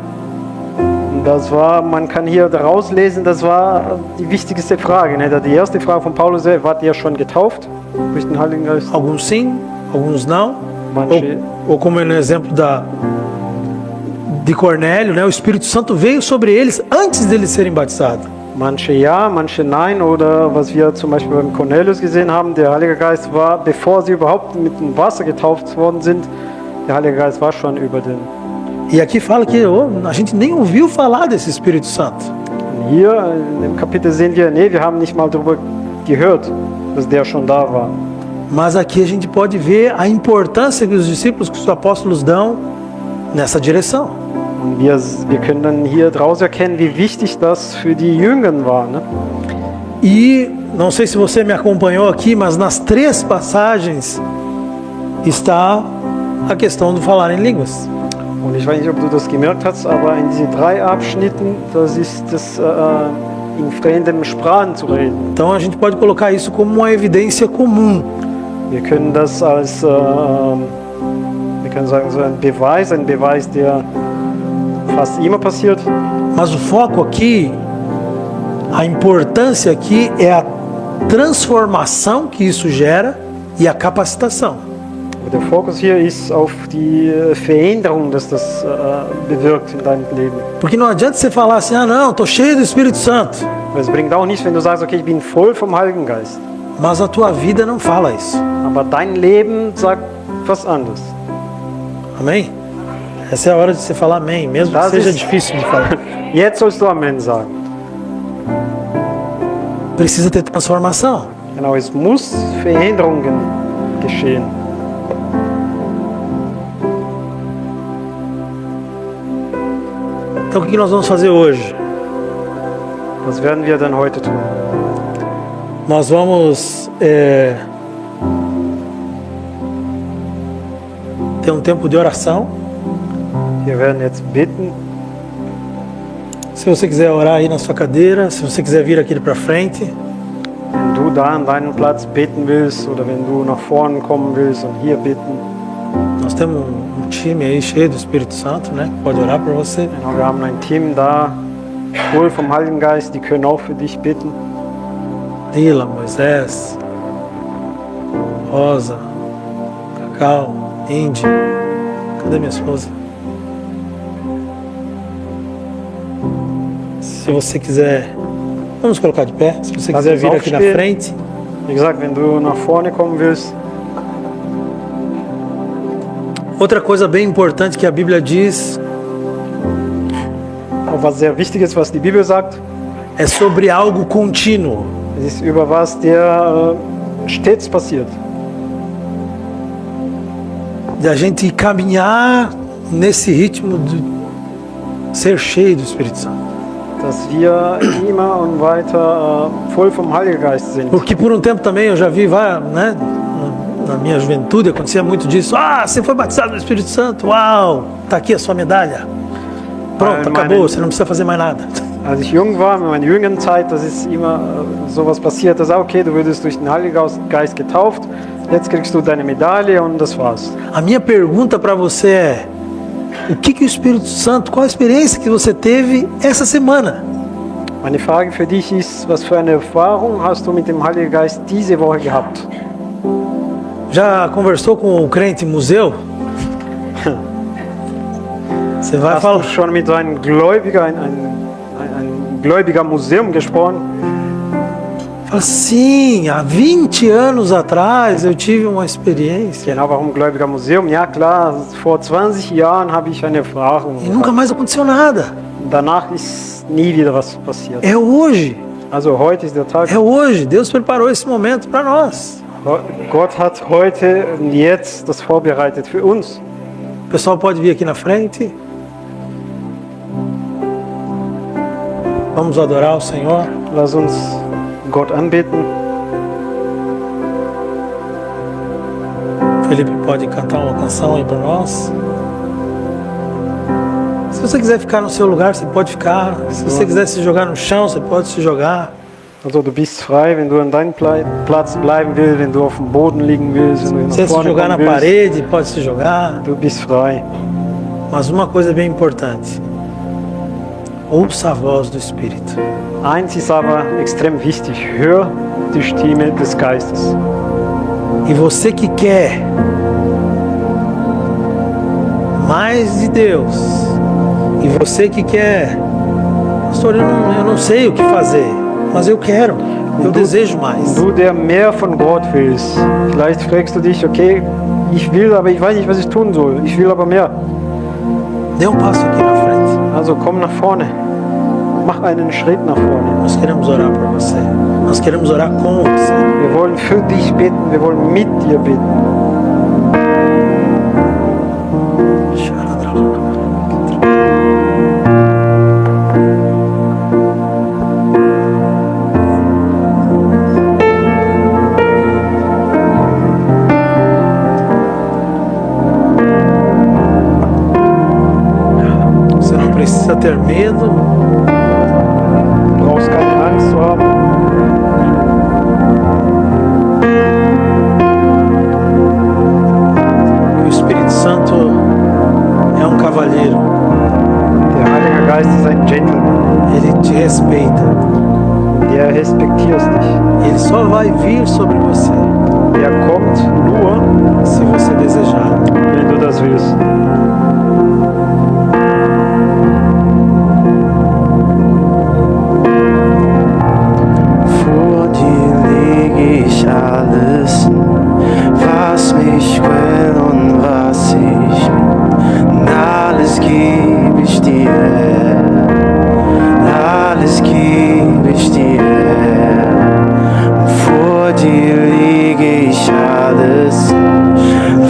Das war, man kann hier daraus lesen, das war die wichtigste Frage. Ne? Die erste Frage von Paulus, wart ihr schon getauft durch den Heiligen Geist? Alguns sim, alguns não. Manche. Ou como no exemplo de Cornélio, né? O Espírito Santo veio sobre eles antes deles serem batizados. Manche ja, manche nein. Oder was wir zum Beispiel beim Cornelius gesehen haben, der Heilige Geist war, bevor sie überhaupt mit dem Wasser getauft worden sind, der Heilige Geist war schon über den. E aqui fala que a gente nem ouviu falar desse Espírito Santo. Und hier im Kapitel sehen wir, nee, wir haben nicht mal darüber gehört, dass der schon da war. Mas aqui a gente pode ver a importância que os discípulos, que os apóstolos dão nessa direção. Und wir können dann hier draus erkennen, wie wichtig das für die Jüngern war. Ne? E não sei se você me acompanhou aqui, mas nas 3 passagens está a questão do falar em línguas. Und ich weiß nicht, ob du das gemerkt hast, aber in diesen 3 Abschnitten, das ist das in fremden Sprachen zu reden. Então a gente pode colocar isso como uma evidência comum. Wir können das als, wir können sagen, so ein Beweis, der fast immer passiert. Mas o foco aqui, a importância aqui é a transformação que isso gera e a capacitação. Der Fokus hier ist auf die Veränderung, dass das bewirkt in deinem Leben. Porque não adianta você falar assim, ah não, estou cheio do Espírito Santo. Es bringt auch nichts, wenn du sagst, okay, ich bin voll vom Heiligen Geist. Mas a tua vida não fala isso. Aber dein Leben sagt was anderes. Amém? Essa é a hora de você falar amém, mesmo que Das seja ist- difícil de falar. Jetzt sollst du Amen sagen. Precisa ter transformação. Genau, es muss Veränderungen geschehen. Então o que nós vamos fazer hoje? Was werden wir denn heute tun? Nós vamos ter um tempo de oração. Wir werden jetzt bitten. Se você quiser orar aí na sua cadeira, se você quiser vir aqui para frente, Wenn du da an deinen Platz beten willst oder wenn du nach vorne kommen willst und hier bitten. nós temos um time aí cheio do Espírito Santo, né? Que pode orar por você. Genau, wir haben ein Team da, voll vom Heiligen Geist, die können auch für dich bitten. Lila, Moisés, Rosa, Cacau, Indy. Cadê minha esposa? Se você quiser, vamos colocar de pé. Se você quiser vir aqui na frente, Wie gesagt, wenn du nach vorne kommen willst. outra coisa bem importante que a Bíblia diz Auch was sehr wichtig ist, was die Bibel sagt, é sobre algo contínuo. es ist über was, der stets passiert. De a gente caminhar nesse ritmo de ser cheio do Espírito Santo. Dass wir immer und weiter voll vom Heiligen Geist sind. Porque por um tempo também eu já vi, né, na minha juventude acontecia muito disso. Ah, você foi batizado no Espírito Santo, uau, tá aqui a sua medalha. Pronto, acabou, você não precisa fazer mais nada. Als ich jung war, in meiner jüngeren Zeit, das ist immer sowas passiert, dass okay, du würdest durch den Heiligen Geist getauft, jetzt kriegst du deine Medaille und das war's. A minha pergunta para você é: o que o Espírito Santo, qual a experiência que você teve essa semana? Meine Frage für dich ist, was für eine Erfahrung hast du mit dem Heiligen Geist diese Woche gehabt? Já conversou com o crente museu? Você vai Hast falar, du schon mit einem Gläubiger, ein Gläubiger Museum gesprochen? fala, sim, há 20 anos atrás eu tive uma experiência Genau, warum Gläubiger Museum? Ja klar, vor 20 Jahren habe ich eine Erfahrung e nunca gehabt. mais aconteceu nada. Danach ist nie wieder was passiert. É hoje, Also heute ist der Tag. é hoje. Deus preparou esse momento para nós. Gott hat heute und jetzt das vorbereitet für uns. O pessoal pode vir aqui na frente. Vamos adorar o Senhor. Lass uns Gott anbeten. Felipe pode cantar uma canção aí para nós. Se você quiser ficar no seu lugar, você pode ficar. Se você quiser se jogar no chão, você pode se jogar. Also du bist frei, wenn du an deinem Platz bleiben willst, wenn du auf dem Boden liegen willst, wenn du Se você nach se vorne jogar na kommen willst, parede, pode se jogar. du bist frei. Mas uma coisa bem importante: ouça a voz do Espírito. Eins ist aber extrem wichtig, hör die Stimme des Geistes. E você que quer mais de Deus, e você que quer, pastor, eu não sei o que fazer, mas eu quero, eu desejo mais. Du, der mehr von Gott willst, vielleicht fragst du dich, okay, ich will, aber ich weiß nicht, was ich tun soll. Ich will aber mehr. Dê um passo aqui na frente. Also komm nach vorne. Mach einen Schritt nach vorne. Nós queremos orar por você. Nós queremos orar com você. Wir wollen für dich beten, wir wollen mit dir beten. Você não precisa ter medo. Du brauchst keine Angst zu haben. O Espírito Santo é um cavalheiro. Der Heilige Geist ist ein Gentleman. Ele te respeita. Der respektiert dich. Ele só vai vir sobre você Er kommt nur, se você desejar. wenn du das willst. Vor dir leg ich alles, was mich quält und was ich bin. Alles geb ich dir, alles geb ich dir. Vor dir leg ich alles,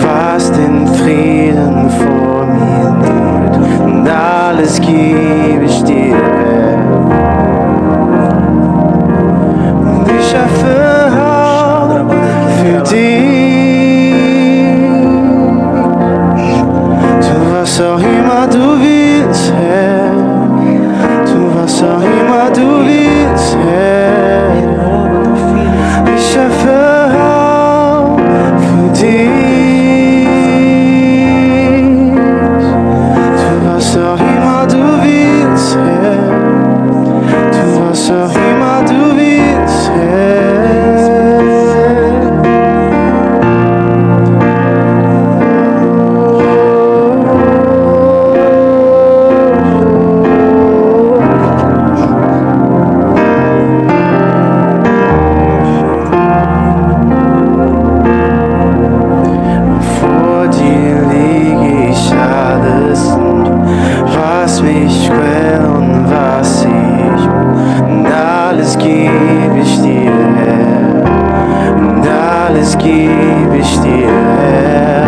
was den Frieden vor mir nimmt. Und alles geb ich dir. Und ich schaffe Raum für dich. Tu was auch immer du willst, Herr. Tu was auch immer du willst, Herr. Ich schaffe Raum für dich. Tu was auch immer du willst, Herr. Tu was auch immer du willst, Herr. Vor dir leg ich alles, was mich quält und was ich bin. Und alles geb ich dir, Herr. Und alles geb ich dir, Herr.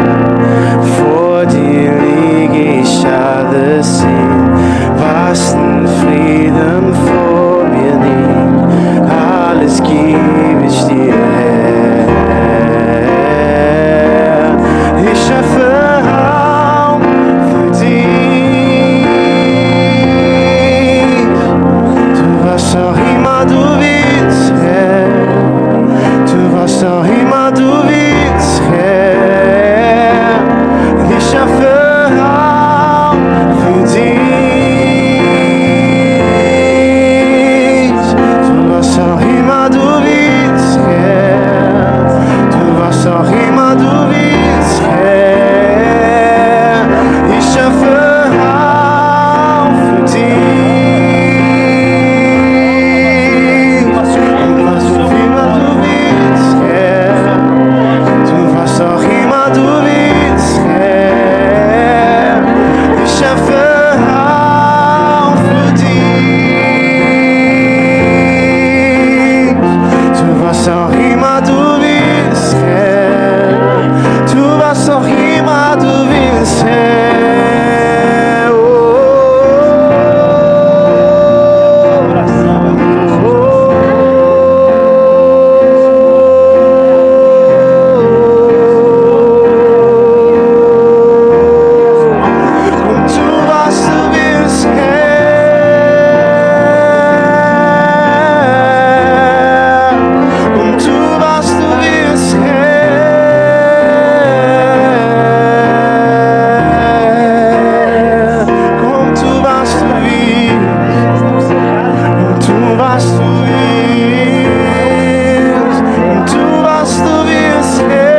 Vor dir leg ich alles hin, was den Frieden vor mir nimmt. Alles geb ich dir, Herr. Ich schaffe Raum für dich. Tu was auch immer du willst, Herr. Tu was auch immer du willst, Herr. Ich schaffe Raum für dich. Tu was auch immer du willst, Herr. Tu was auch immer du willst, Herr. Ich schaffe Raum für dich. Und was auch immer du willst, Herr. Tu was auch immer du willst, Herr. Ich schaffe Raum für dich. Tu was auch immer du willst, Herr. Tu was auch immer du willst, Herr. Und tu was du willst, Herr. Und tu was du willst, Herr. Und tu was du willst. Und tu was du willst. Und tu was du willst, Herr.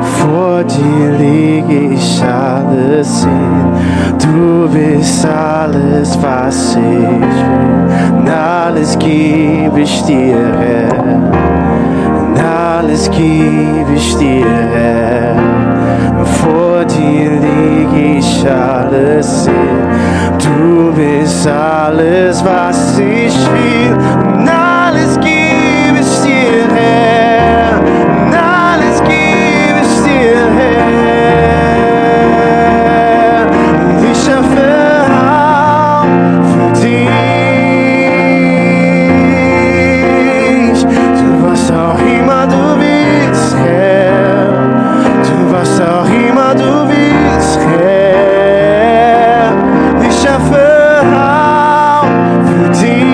Vor dir lege ich alles hin. Du bist alles, was ich will. Und alles geb ich dir, Herr. Und alles geb ich dir, Herr. Vor dir lege ich alles hin. Du bist alles, was ich will. Und alles geb ich dir, Herr. Und alles geb ich dir, Herr. Und ich schaffe Raum für dich. Tu was auch immer du willst, Herr. Tu was auch immer du willst, Herr. Ich schaffe Raum für dich.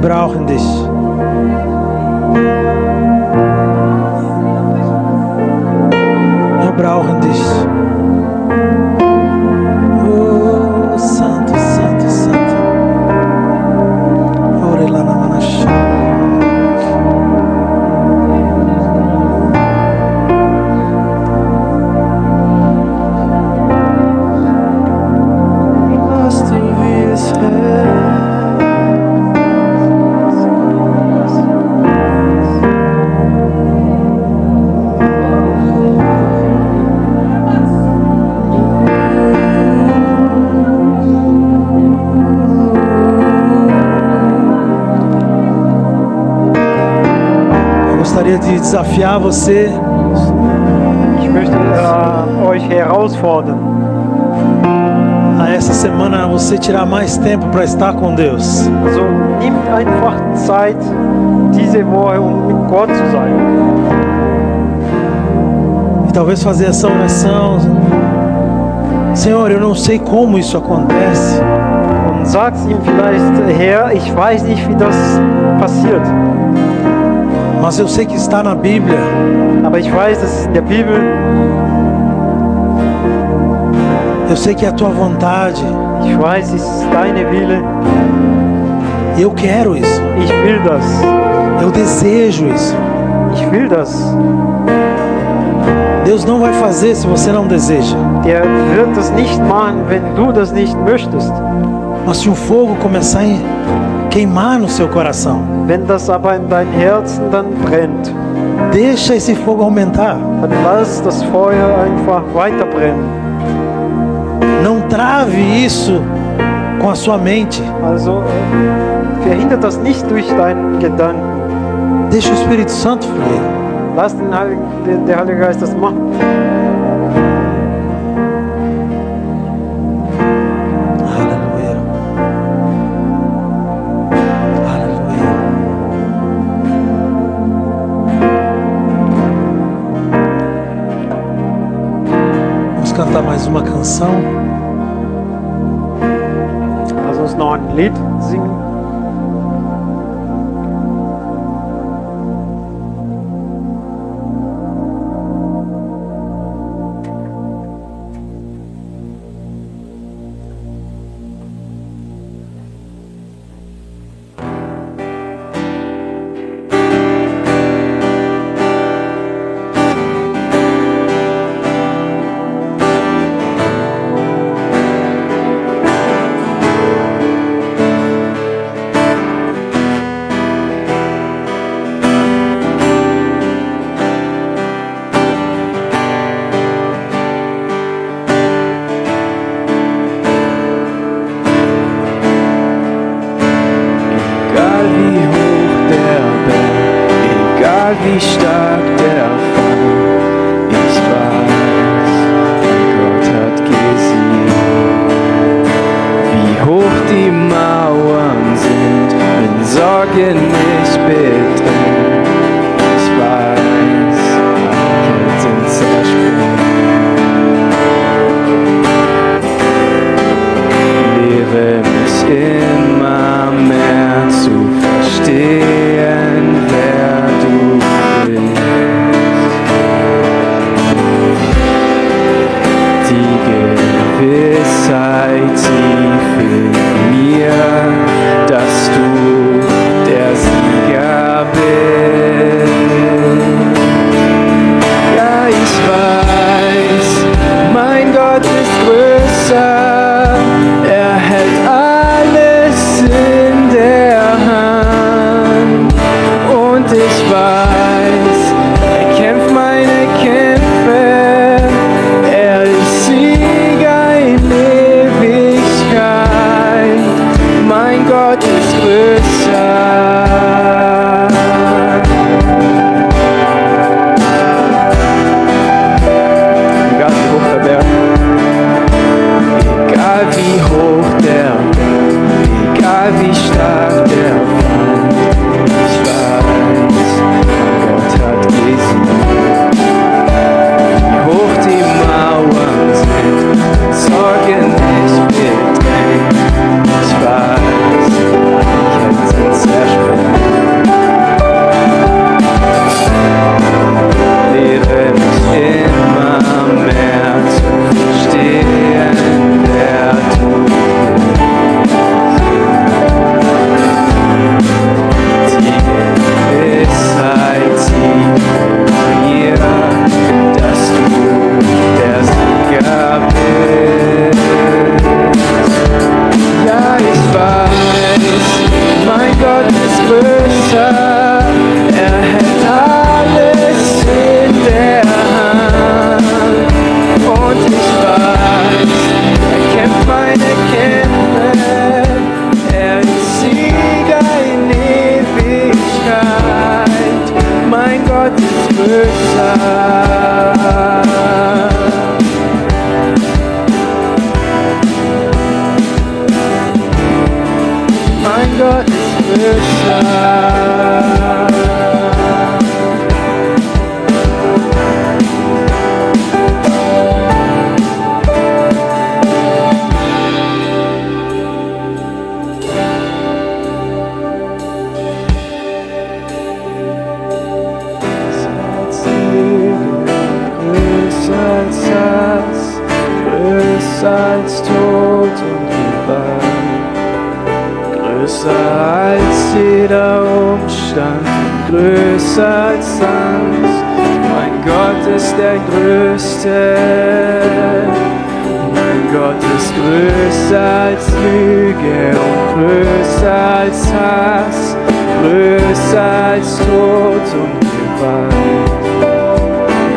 brauchen dich. Wir brauchen dich. Oh, Santo, Santo, Santo. Ore lá na manachá. Was du willst, Herr. Eu gostaria de desafiar você Ich möchte euch herausfordern, a essa semana você tirar mais tempo para estar com Deus. also nimmt einfach Zeit diese Woche, um mit Gott zu sein. E talvez fazer essa oração. Senhor, eu não sei como isso acontece, Und sagt ihm vielleicht, Herr, ich weiß nicht, wie das passiert, mas eu sei que está na Bíblia. aber ich weiß, dass es in der Bibel, Eu sei que é a tua vontade. ich weiß, es ist deine Wille, E eu quero isso. ich will das, Eu desejo isso. ich will das. Deus não vai fazer se você não deseja. Der wird das nicht machen, wenn du das nicht möchtest. Mas se o fogo começar a queimar no seu coração, Wenn das aber in deinem Herzen dann brennt, deixa esse fogo aumentar. dann lass das Feuer einfach weiter brennen. Não trave isso com a sua mente. Also verhindert das nicht durch deinen Gedanken. Deixa o Espírito Santo fluir. Lass der Heilige Geist das machen. Aleluia. Aleluia. Vamos cantar mais uma canção. Lass uns noch ein Lied singen. Egal wie hoch der Berg, egal wie stark der Fall, ich weiß, mein Gott hat gesiegt. Wie hoch die Mauern sind, wenn Sorgen mich bedrängen, ich weiß, alle Ketten zerspringen. Lehre mich immer mehr zu verstehen, wer du bist. Die Gewissheit tief in mir, dass du der Sieger bist. Ja, ich weiß, mein Gott ist größer. Er hält alles in der Hand und ich weiß, er kämpft meine Kämpfe, er ist Sieger in Ewigkeit, mein Gott ist größer. Egal wie hoch der Berg. Egal wie hoch der Berg, egal wie stark der Feind, ich weiß, Gott hat gesiegt. Wie hoch die Mauern sind, Sorgen nicht bedrängt, ich weiß, Gott ist größer. Als Tod und Gewalt, größer als jeder Umstand, größer als Angst. Mein Gott ist der Größte, mein Gott ist größer als Lüge und größer als Hass, größer als Tod und Gewalt,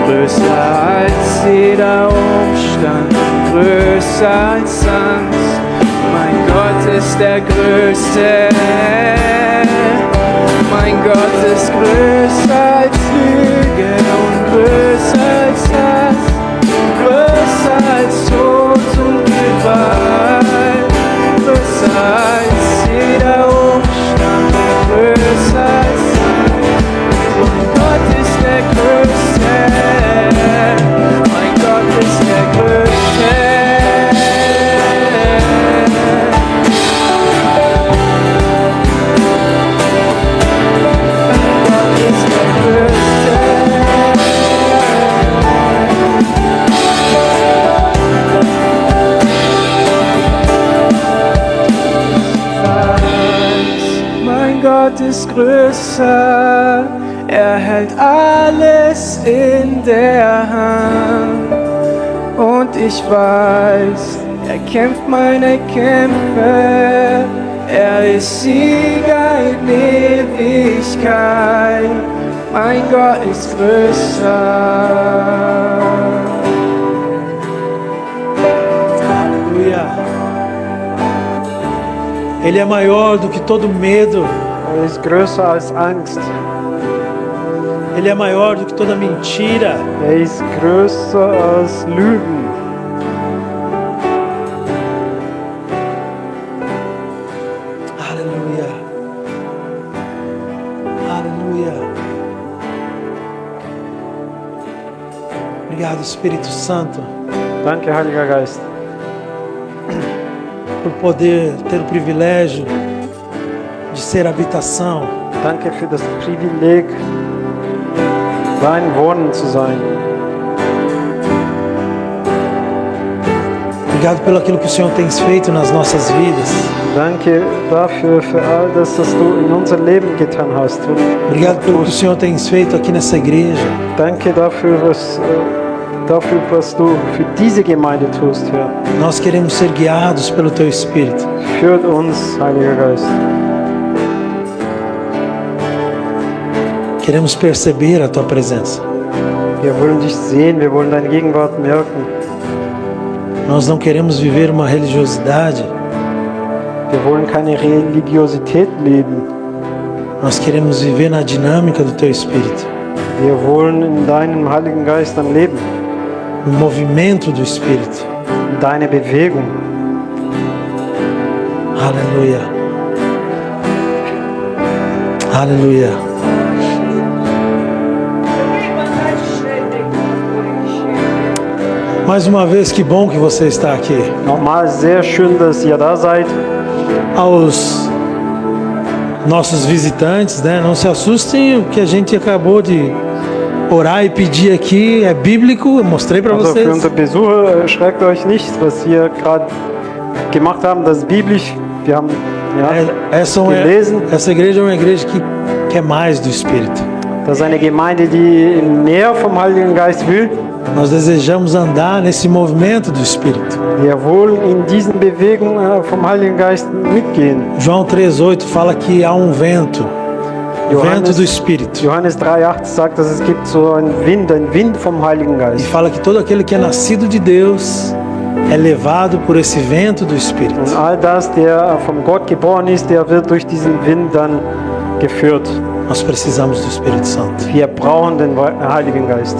größer als jeder Umstand, größer als Angst. Mein Gott ist der Größte. Mein Gott ist größer als Lüge und größer als Hass, größer als Tod und Gewalt, größer als jeder Umstand, größer als Angst. Mein Gott ist der Größte. Mein Gott ist der Größte. Gott ist größer, er hält alles in der Hand. Und ich weiß, er kämpft meine Kämpfe, er ist Sieger in Ewigkeit. Mein Gott ist größer. Aleluia. Ele é maior do que todo medo. Er ist größer als Angst. Ele é maior do que toda mentira. Er ist größer als Lügen. Aleluia. Aleluia. Obrigado, Espírito Santo, Danke, Heiliger Geist, por poder ter o privilégio de ser habitação. danke für das Privileg, dein Wohnen zu sein. Obrigado pelo aquilo que o Senhor tem feito nas nossas vidas. Danke dafür, für all das, was du in unser Leben getan hast. Und Obrigado pelo que o Senhor tem feito aqui nessa igreja. danke dafür, was du für diese Gemeinde tust, Herr. Nós queremos ser guiados pelo Teu Espírito. Führt uns, Heiliger Geist. Queremos perceber a Tua presença. Wir wollen dich sehen, wir wollen deine Gegenwart merken. Nós não queremos viver uma religiosidade. Wir wollen keine Religiosität leben. Nós queremos viver na dinâmica do Teu Espírito. Wir wollen in deinem Heiligen Geist dann leben. No movimento do Espírito. In deine Bewegung. Aleluia. Aleluia. Mais uma vez, que bom que você está aqui. Nochmal sehr schön, dass ihr da seid. Aos nossos visitantes, né? Não se assustem, o que a gente acabou de orar e pedir aqui é bíblico. Eu mostrei para Also für vocês. unsere Besucher, schreckt euch nicht, was wir gerade gemacht haben, das ist biblisch. Wir haben gelesen. Essa igreja é uma igreja que é mais do Espírito. Das ist eine Gemeinde, die mehr vom Heiligen Geist will. Nós desejamos andar nesse movimento do Espírito. Wir wollen in diesen Bewegungen vom Heiligen Geist mitgehen. João 3,8 fala que há um vento, o vento do Espírito. Johannes 3,8 sagt, dass es gibt so einen Wind vom Heiligen E Geist. fala que todo aquele que é nascido de Deus é levado por esse vento do Espírito. Und all das, der von Gott geboren ist, der wird durch diesen Wind dann geführt. Nós precisamos do Espírito Santo. Wir brauchen den Heiligen Geist.